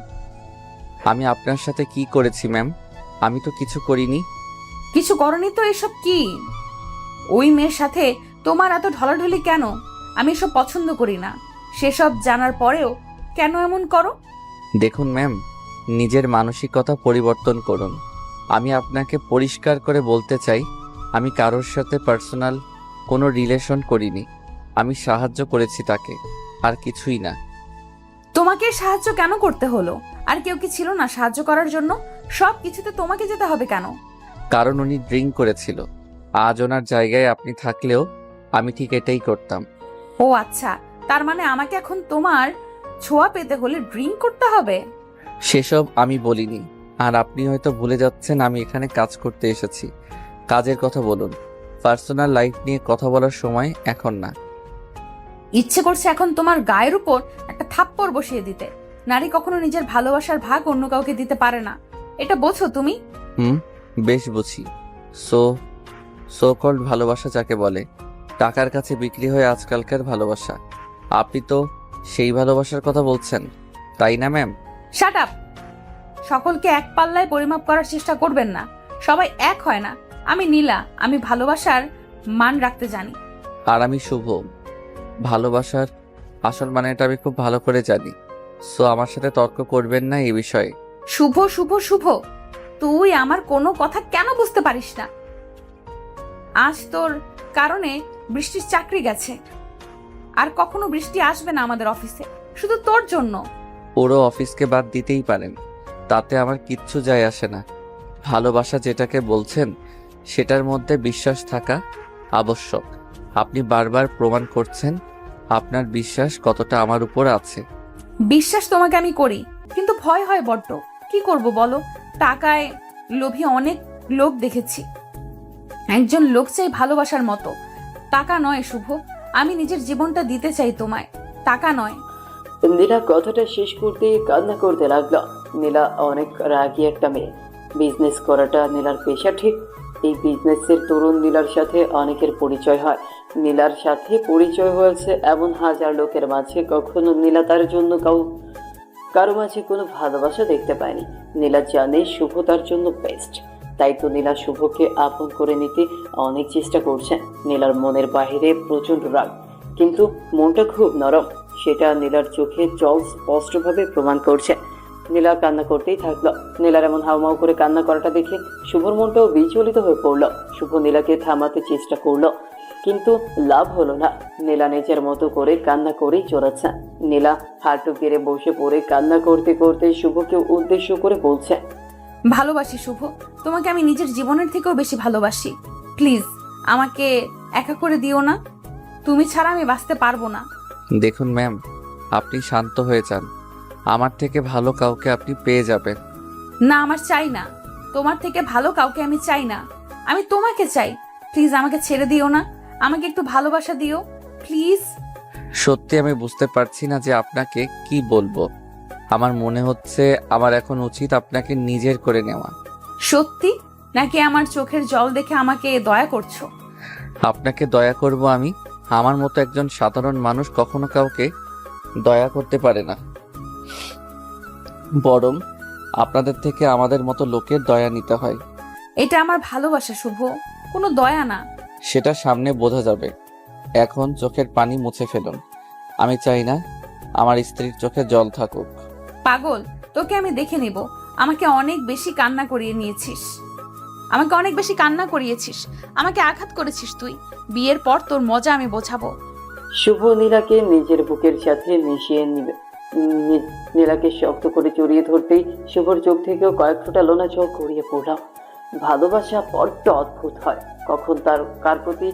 আমি আপনার সাথে কি করেছি ম্যাম? আমি তো কিছু করিনি। কিছু করনি তো? এসব কি? ওই মেয়ের সাথে তোমার এত ঢলাঢলি কেন? আমি এসব পছন্দ করি না। সেসব জানার পরেও কেন এমন করো? দেখুন ম্যাম, নিজের মানসিকতা পরিবর্তন করুন। আমি আপনাকে পরিষ্কার করে বলতে চাই, আমি কারোর সাথে পার্সোনাল কোনো রিলেশন করিনি। আমি সাহায্য করেছি তাকে, আর কিছুই না। তোমাকে সাহায্য কেন করতে হলো? আর কেউ কি ছিল না সাহায্য করার জন্য? সব কিছুতে তোমাকে যেতে হবে কেন? কারণ উনি ড্রিঙ্ক করেছিল। আজ ওনার জায়গায় আপনি থাকলেও আমি ঠিক এটাই করতাম। ও আচ্ছা, তার মানে আমাকে এখন তোমার ছোঁয়া পেতে হলে ড্রিঙ্ক করতে হবে? সেসব আমি বলিনি। আর আপনি হয়তো ভুলে যাচ্ছেন আমি এখানে কাজ করতে এসেছি। কাজের কথা বলুন, পার্সোনাল লাইফ নিয়ে কথা বলার সময় এখন না। ইচ্ছে করছে এখন তোমার গায়ের উপর একটা থাপ্পড় বসিয়ে দিতে। নারী কখনো নিজের ভালোবাসার ভাগ অন্য কাউকে দিতে পারে না, এটা বোঝো তুমি? বেশ বুঝি। সো কল্ড ভালোবাসা যাকে বলে, টাকার কাছে বিক্রি হয়ে আজকালকার ভালোবাসা। আপনি তো সেই ভালোবাসার কথা বলছেন, তাই না ম্যাম? Shut up! সকলকে এক পাল্লায় পরিমাপ করার চেষ্টা করবেন না। সবাই এক হয় না। আমি নীলা, আমি ভালোবাসার মান রাখতে জানি। আর আমি শুভ। ভালোবাসার আসল মানেটা আমি খুব ভালো করে জানি। সো আমার সাথে তর্ক করবেন না এই বিষয়ে। শুভ শুভ শুভ, তুই আমার কোনো কথা কেন বুঝতে পারিস না? আজ তোর কারণে বৃষ্টির চাকরি গেছে, আর কখনো বৃষ্টি আসবে না আমাদের অফিসে, শুধু তোর জন্য। পুরো অফিসকে বাদ দিতেই পারেন, তাতে আমার কিচ্ছু যায় আসে না। ভালোবাসা যেটাকে বলছেন সেটার মধ্যে বিশ্বাস থাকা আবশ্যক। আপনি বারবার প্রমাণ করছেন আপনার বিশ্বাস কতটা আমার উপর আছে। বিশ্বাস তোমাকে আমি করি, কিন্তু ভয় হয় বড্ড। কি করব বলো? টাকায় লোভী অনেক লোক দেখেছি। একজন লোক চাই ভালোবাসার মতো, টাকা নয় শুভ। আমি নিজের জীবনটা দিতে চাই তোমায়, টাকা নয়। নীলা কথাটা শেষ করতে কান্না করতে লাগলো। নীলা অনেক রাগী একটা মেয়ে। বিজনেস করাটা নীলার পেশা ঠিক। এই বিজনেসের তরুণ নীলার সাথে অনেকের পরিচয় হয়। নীলার সাথে পরিচয় হয়েছে এমন হাজার লোকের মাঝে কখনো নীলা তার জন্য কারো মাঝে কোনো ভালোবাসা দেখতে পায়নি। নীলা জানে শুভ তার জন্য বেস্ট, তাই তো নীলা শুভকে আপন করে নিতে অনেক চেষ্টা করছে। নীলার মনের বাহিরে প্রচন্ড রাগ, কিন্তু মনটা খুব নরম। সেটা নীলার চোখে জল স্পষ্টভাবে প্রমাণ করছে। নীলা কান্না করতেই থাকলো। নীলার এমন হাউমাউ করে কান্না করাটা দেখে শুভর মনটাও বিচলিত হয়ে পড়লো। শুভ নীলাকে থামাতে চেষ্টা করলো, কিন্তু লাভ হলো না। নীলা নিজের মতো করে কান্না করেই চলেছে। নীলা হাঁটু গেড়ে বসে পড়ে কান্না করতে করতে শুভকে উদ্দেশ্য করে বলছে, ভালোবাসি শুভ, তোমাকে আমি নিজের জীবনের থেকেও বেশি ভালোবাসি। প্লিজ আমাকে একা করে দিও না, তুমি ছাড়া আমি বাঁচতে পারবো না। দেখুন ম্যাম, আপনি শান্ত হয়ে যান। আমার থেকে ভালো কাউকে আপনি পেয়ে যাবেন। না, আমার চাই না। তোমার থেকে ভালো কাউকে আমি চাই না, আমি তোমাকে চাই। প্লিজ আমাকে ছেড়ে দিও না, আমাকে একটু ভালোবাসা দিও প্লিজ। সত্যি আমি বুঝতে পারছি না যে আপনাকে কি বলবো। আমার মনে হচ্ছে আমার এখন উচিত আপনাকে নিজের করে নেওয়া। সত্যি নাকি আমার চোখের জল দেখে আমাকে দয়া করছো? আপনাকে দয়া করব আমি? আমার মতো একজন সাধারণ মানুষ কখনো কাউকে দয়া করতে পারে না। বরং আপনাদের থেকে আমাদের মতো লোকের দয়া নিতে হয়। এটা আমার ভালোবাসা শুভ, কোনো দয়া না। সেটা সামনে বোঝা যাবে। এখন চোখের পানি মুছে ফেলুন। আমি চাই না আমার স্ত্রীর চোখে জল থাকুক। পাগল, তোকে আমি দেখে নিব। আমাকে অনেক বেশি কান্না করিয়ে নিয়েছিস, আমাকে অনেক বেশি কান্না করিয়েছিস, আমাকে আঘাত করেছিস তুই। বিয়ের পর তোর মজা আমি বোঝাবো। শুভ নীলাকে নিজের বুকের সাথে মিশিয়ে নিবে। নীলাকে শক্ত করে জড়িয়ে ধরতেই শুভর চোখ থেকেও কয়েক ফোঁটা লোনা চোখ গড়িয়ে পড়ল। ভালোবাসা বড্ড অদ্ভুত হয়, কখন তার কার প্রতি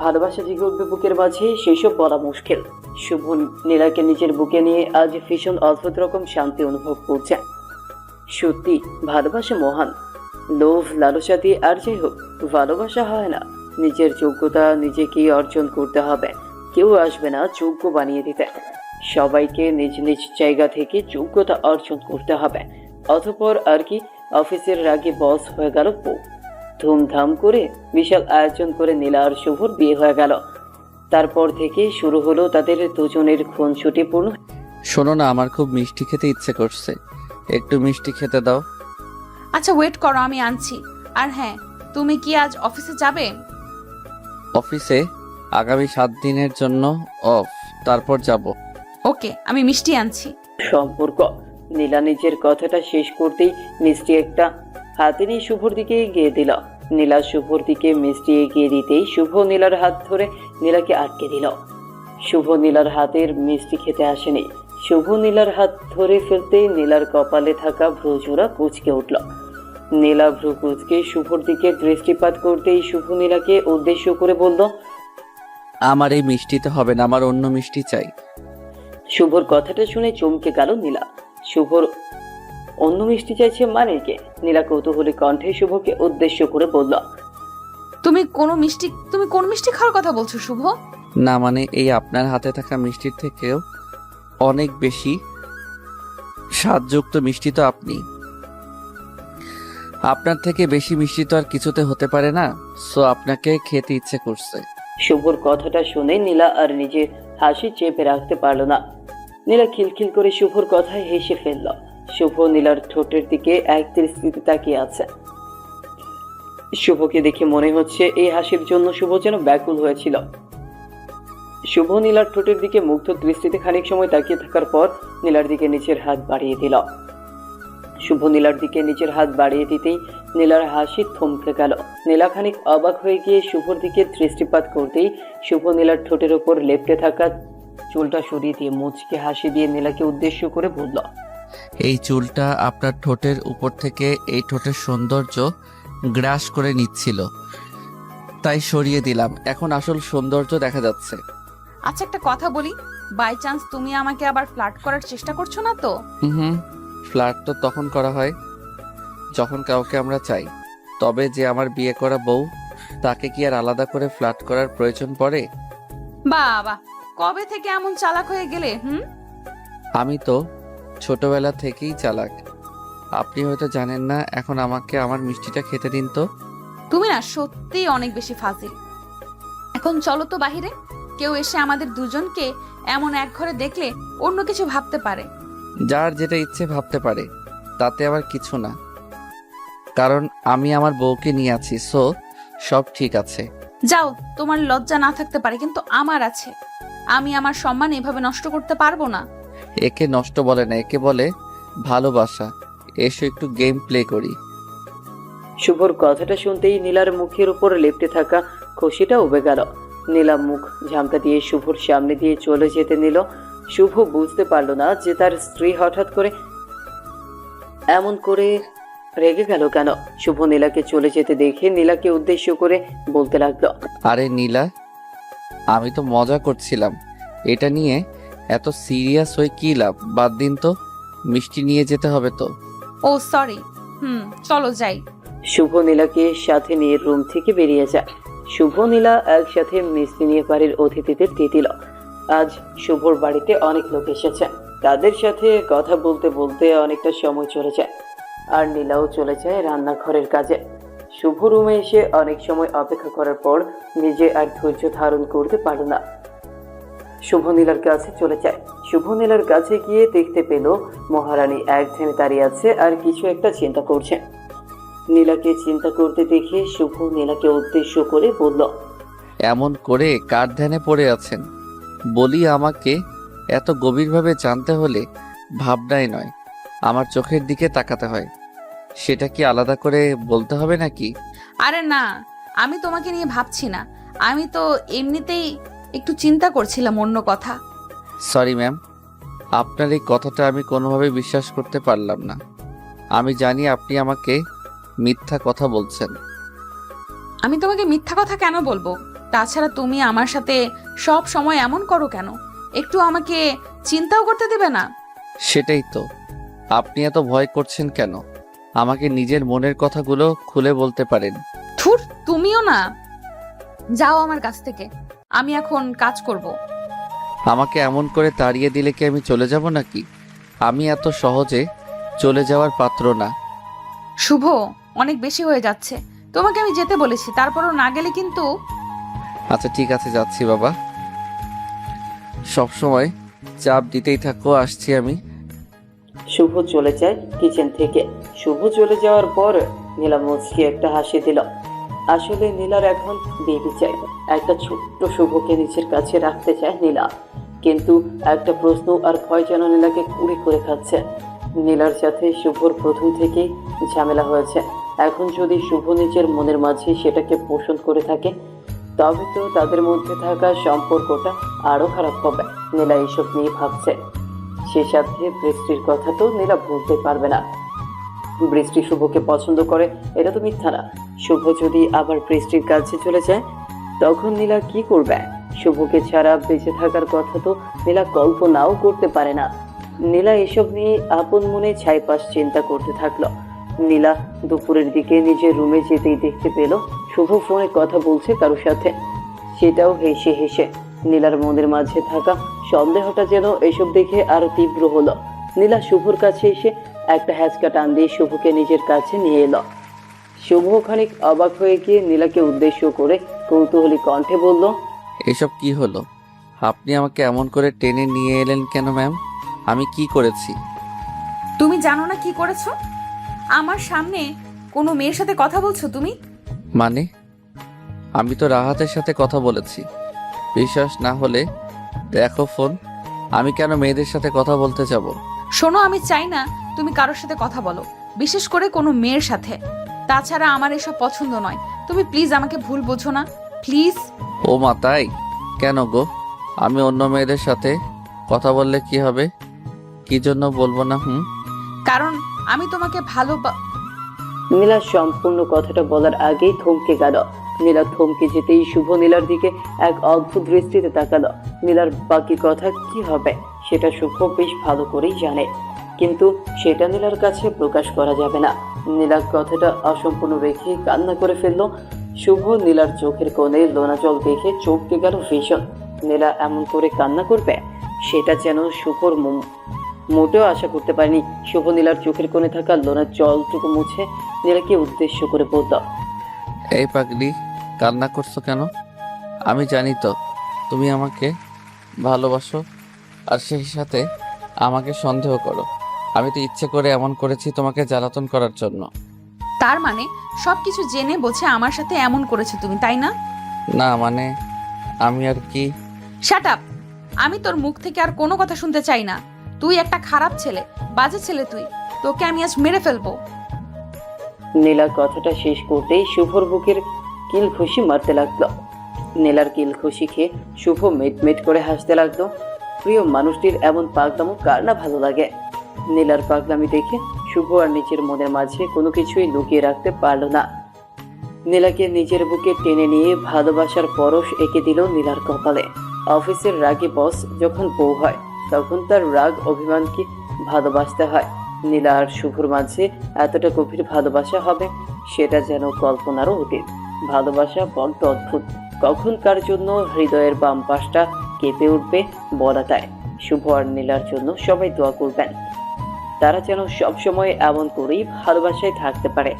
ভালোবাসা জেগে উঠবে বুকের মাঝে সেসব বলা মুশকিল। শুভ নীলাকে নিজের বুকে নিয়ে আজ ভীষণ অদ্ভুত রকম শান্তি অনুভব করছে। সত্যি ভালোবাসা মহান। লোভ লালসা দিয়ে আর যাই হোক ভালোবাসা হয় না। নিজের যোগ্যতা নিজেকেই অর্জন করতে হবে, কেউ আসবে না যোগ্য বানিয়ে দিতে। সবাইকে নিজ নিজ জায়গা থেকে যোগ্যতা অর্জন করতে হবে। অতঃপর আর কি, অফিসের রাগে বস হয়ে গেল বউ। ধুমধাম করে বিশাল আয়োজন করে নীলা আর শুভর বিয়ে হয়ে গেল। তারপর থেকে শুরু হলো তাদের দুজনের খুনসুটিপূর্ণ শোনো না, আমার খুব মিষ্টি খেতে ইচ্ছে করছে, একটু মিষ্টি খেতে দাও। আচ্ছা ওয়েট করো, আমি আনছি। আর হ্যাঁ, তুমি কি আজ অফিসে যাবে? অফিসে আগামী 7 দিনের জন্য অফ, তারপর যাব। ওকে, আমি মিষ্টি আনছি। সম্পর্ক। নীলা নিজের কথাটা শেষ করতেই মিষ্টি একটা হাতে নিয়ে শুভর দিকে এগিয়ে দিল। নীলা শুভর দিকে মিষ্টি এগিয়ে দিতেই শুভ নীলার হাত ধরে নীলাকে আটকে দিল। শুভ নীলার হাতের মিষ্টি খেতে আসেনি। শুভ নীলার হাত ধরে ফেলতেই নীলার কপালে থাকা ভ্রুজোড়া কুঁচকে উঠল। নীলা ভ্রু কুঁচকে শুভর দিকে দৃষ্টিপাত করতেই শুভ নীলাকে উদ্দেশ্য করে বলল, আমার এই মিষ্টিতে হবে না, আমার অন্য মিষ্টি চাই। শুভর কথাটা শুনে চমকে গেল নীলা। শুভর অন্য মিষ্টি চাইছে মানে কে? নীলা কৌতূহলী কণ্ঠে শুভকে উদ্দেশ্য করে বলল, তুমি কোন মিষ্টি খাওয়ার কথা বলছো শুভ? না মানে এই আপনার হাতে থাকা মিষ্টির থেকেও অনেক বেশি স্বাদযুক্ত মিষ্টি তো আপনি। আপনার থেকে বেশি মিষ্টি তো আর কিছুতে হতে পারে না, সো আপনাকে খেতে ইচ্ছে করছে। শুভর কথাটা শুনে নীলা আর নিজের হাসি চেপে রাখতে পারল না। নীলা খিলখিল করে শুভর কথায় হেসে ফেলল। শুভ নীলার ঠোঁটের দিকে এক দৃষ্টিতে তাকিয়ে আছে। শুভকে দেখে মনে হচ্ছে এই হাসির জন্য শুভ যেন ব্যাকুল হয়েছিল। শুভ নীলার ঠোঁটের দিকে মুগ্ধ দৃষ্টিতে খানিক সময় তাকিয়ে থাকার পর নীলার দিকে নিচের হাত বাড়িয়ে দিল। শুভ নীলার দিকে নিচের হাত বাড়িয়ে দিতেই নীলার হাসি থমকে গেল। নীলা খানিক অবাক হয়ে গিয়ে শুভর দিকে দৃষ্টিপাত করতেই শুভ নীলার ঠোঁটের ওপর লেপ্টে থাকা চুলটা সরিয়ে দিয়ে মুচকে হাসি দিয়ে নীলাকে উদ্দেশ্য করে বলল, এই চুলটা আপনার ঠোঁটের উপর থেকে এই ঠোঁটের সৌন্দর্য গ্রাস করে নিচ্ছিল, তাই সরিয়ে দিলাম, এখন আসল সৌন্দর্য দেখা যাচ্ছে। আচ্ছা একটা কথা বলি, বাই চান্স তুমি আমাকে আবার ফ্লার্ট করার চেষ্টা করছো না তো? হুম, ফ্লার্ট তো তখন করা হয় যখন কাউকে আমরা চাই। তবে যে আমার বিয়ে করা বউ, তাকে কি আর আলাদা করে ফ্লার্ট করার প্রয়োজন পড়ে? বাবা, কবে থেকে এমন চালাক হয়ে গেলে? আমি তো ছোটবেলা থেকেই চালাক, আপনি হয়তো জানেন না। এখন আমাকে আমার মিষ্টিটা খেতে দিন তো। তুমি না সত্যিই অনেক বেশি ফাজিল। এখন চলো তো বাহিরে, কেউ এসে আমাদের দুজনকে এমন এক ঘরে দেখলে অন্য কিছু ভাবতে পারে। যার যেটা ইচ্ছে ভাবতে পারে, তাতে আবার কিছু না, কারণ আমি আমার বউকে নিয়ে আছি, সো সব ঠিক আছে। যাও, তোমার লজ্জা না থাকতে পারে কিন্তু আমার আছে। আমি আমার সম্মান এভাবে নষ্ট করতে পারবো না। একে নষ্ট বলে না, একে বলে ভালোবাসা। এসো একটু গেম প্লে করি। শুভর কথাটা শুনতেই নীলার মুখের উপর লেপ্টে থাকা খুশিটা উবে গেল। নীলা মুখ ঝামটা দিয়ে শুভর সামনে দিয়ে চলে যেতে নিল। শুভ বুঝতে পারল না যে তার স্ত্রী হঠাৎ করে এমন করে রেগে গেল কেন। শুভ নীলাকে চলে যেতে দেখে নীলাকে উদ্দেশ্য করে বলতে লাগলো, আরে নীলা, আমি তো মজা করছিলাম, এটা নিয়ে এত সিরিয়াস হয়ে কি লাভ? বাদ দিন তো, মিষ্টি নিয়ে যেতে হবে তো। ও সরি, চলো যাই। শুভ নীলাকে সাথে নিয়ে রুম থেকে বেরিয়ে যায়। শুভ নীলা একসাথে মিষ্টি নিয়ে বাড়ির অতিথিদের দিয়ে দিল। আজ শুভর বাড়িতে অনেক লোক এসেছে, তাদের সাথে কথা বলতে বলতে অনেকটা সময় চলে যায়। আর নীলাও চলে যায় রান্নাঘরের কাজে। শুভ রুমে এসে অনেক সময় অপেক্ষা করার পর নিজে আর ধৈর্য ধারণ করতে পারল না। শুভ নীলার কাছে চলে যায়। শুভ নীলার কাছে গিয়ে দেখতে পেল মহারানী এক ধ্যানে দাঁড়িয়ে আছে আর কিছু একটা চিন্তা করছে। নীলাকে চিন্তা করতে দেখে শুভ নীলাকে উদ্দেশ্য করে বলল, এমন করে কার ধ্যানে পড়ে আছেন? বলি, আমাকে এত গভীরভাবে জানতে হলে ভাবনাই নয়, আমার চোখের দিকে তাকাতে হয়। সেটা কি আলাদা করে বলতে হবে নাকি? আরে না, আমি তোমাকে নিয়ে ভাবছি না, আমি তো এমনিতেই একটু চিন্তা করছিলাম অন্য কথা। সরি ম্যাম, আপনার এই কথাটা আমি কোনোভাবে বিশ্বাস করতে পারলাম না। আমি জানি আপনি আমাকে মিথ্যা কথা বলছেন। আমি তোমাকে মিথ্যা কথা কেন বলবো? তাছাড়া তুমি আমার সাথে সব সময় এমন করো কেন? একটু আমাকে চিন্তাও করতে দেবে না? সেটাই তো, আপনি এত ভয় করছেন কেন? আমাকে নিজের মনের কথাগুলো খুলে বলতে পারেন। ধুর, তুমিও না। যাও আমার কাছ থেকে, আমি এখন কাজ করব। আমাকে এমন করে তাড়িয়ে দিলে কি আমি চলে যাব নাকি? আমি এত সহজে চলে যাওয়ার পাত্র না। শুভ, অনেক বেশি হয়ে যাচ্ছে। তোমাকে আমি যেতে বলেছি, তারপরও না গেলে কিন্তু। আচ্ছা ঠিক আছে, যাচ্ছি বাবা। সব সময় চাপ দিতেই থাকো, আসছি আমি। শুভ চলে যায় কিচেন থেকে। শুভ চলে যাওয়ার পর নীলা মুচকি একটা হাসি দিল। আসলে নীলার এখন বেবি চাই, একটা ছোট্ট শুভকে নিজের কাছে রাখতে চায় নীলা। কিন্তু একটা প্রশ্ন আর ভয় যেন নীলাকে কুড়ে করে খাচ্ছে। নীলার সাথে শুভর প্রথম থেকেই ঝামেলা হয়েছে। এখন যদি শুভ নিজের মনের মাঝে সেটাকে পোষণ করে থাকে, তবে তো তাদের মধ্যে থাকা সম্পর্কটা আরো খারাপ হবে। নীলা এইসব নিয়ে ভাবছে। সে সাথে বৃষ্টির কথা তো নীলা ভুলতে পারবে না। বৃষ্টি শুভকে পছন্দ করে, এটা তো মিথ্যা না। শুভ যদি আবার বৃষ্টির কাছে চলে যায়, তখন নীলা কি করবে? শুভকে ছাড়া বেঁচে থাকার কথা তো নীলা কল্পনাও করতে পারে না। নীলা এসব নিয়ে আপন মনে ছাইপাশ চিন্তা করতে থাকলো। নীলা দুপুরের দিকে নিজের রুমে যেতেই দেখতে পেল শুভ ফোনে কথা বলছে কারোর সাথে, সেটাও হেসে হেসে। নীলার মনের মাঝে থাকা সন্দেহটা যেন এসব দেখে আরো তীব্র হলো। নীলা শুভর কাছে এসে একটা হ্যাচকা টান দিয়ে শুভকে নিজের কাছে নিয়ে এলো। শুভ খানিক অবাক হয়ে গিয়ে নীলাকে উদ্দেশ্য করে কৌতূহলী কণ্ঠে বলল, এসব কি হলো? আপনি আমাকে এমন করে টেনে নিয়ে এলেন কেন ম্যাম? আমি কি করেছি? তুমি জানো না কি করেছো? আমার সামনে কোনো মেয়ের সাথে কথা বলছো তুমি? মানে আমি তো রাহাতের সাথে কথা বলেছি। বিশ্বাস না হলে দেখো ফোন। আমি কেন মেয়েদের সাথে কথা বলতে যাব? শোনো, আমি চাই না তুমি কারোর সাথে কথা বলো, বিশেষ করে কোনো মেয়ের সাথে। তাছাড়া আমার এসব পছন্দ নয়। তুমি প্লিজ আমাকে ভুল বোঝো না, প্লিজ। ও মা, তাই? কেন গো? আমি অন্য মেয়েদের সাথে কথা বললে কি হবে? কি জন্য বলবো না? কারণ আমি তোমাকে নীলা সম্পূর্ণ কথাটা বলার আগেই থমকে গেল। নীলা থমকে যেতেই শুভ নীলার দিকে এক অদ্ভুত দৃষ্টিতে তাকালো। নীলার বাকি কথা কি হবে সেটা শুভ বেশ ভালো করেই জানে, কিন্তু সেটা নীলার কাছে প্রকাশ করা যাবে না। নীলার কথাটা অসম্পূর্ণ রেখে কান্না করে ফেললো শুভ। নীলার চোখের কোণে লোনা জল দেখে চমকে গেল ভীষণ। নীলা এমন করে কান্না করবে সেটা যেন শুভর মোটেও আশা করতে পারেনি। শুভ নীলার চোখের কোণে থাকা লোনার জলটুকু মুছে নীলাকে উদ্দেশ্য করে বলল, এই পাগলি, কান্না করছো কেন? আমি জানি তো তুমি আমাকে ভালোবাসো, আর সেই সাথে আমাকে সন্দেহ করো। আমি তো ইচ্ছে করে এমন করেছি তোমাকে জ্বালাতন করার জন্য। তার মানে সবকিছু জেনে বোঝে আমার সাথে এমন করেছো তুমি, তাই না? না মানে আমি আর কি। Shut up! আমি তোর মুখ থেকে আর কোনো কথা শুনতে চাই না। তুই একটা খারাপ ছেলে, বাজে ছেলে তুই। তোকে আমি আজ মেরে ফেলবো। নীলা কথাটা শেষ করতেই শুভর বুকের কিল খুশি মারতে লাগলো। নীলার কিল খুশি খেয়ে শুভ মিটমিট করে হাসতে লাগলো। প্রিয় মানুষটির এমন পাগলামো কার না ভালো লাগে? নীলার পাগলামি দেখে শুভ আর নিজের মনের মাঝে কোনো কিছুই লুকিয়ে রাখতে পারল না। নীলাকে নিজের বুকে টেনে নিয়ে ভালোবাসার পরশ এঁকে দিল নীলার কপালে। অফিসের রাগী বস যখন বউ হয়, তখন তার রাগ অভিমানকে ভালোবাসতে হয়। নীলা আর শুভর মাঝে এতটা গভীর ভালোবাসা হবে সেটা যেন কল্পনারও অতীত। ভালোবাসা বড্ড অদ্ভুত, কখন কার জন্য হৃদয়ের বাম পাশটা কেঁপে উঠবে বলা যায়। শুভ আর নীলার জন্য সবাই দোয়া করবেন, তারা যেন সবসময় এমন করেই ভালোবাসায় থাকতে পারে।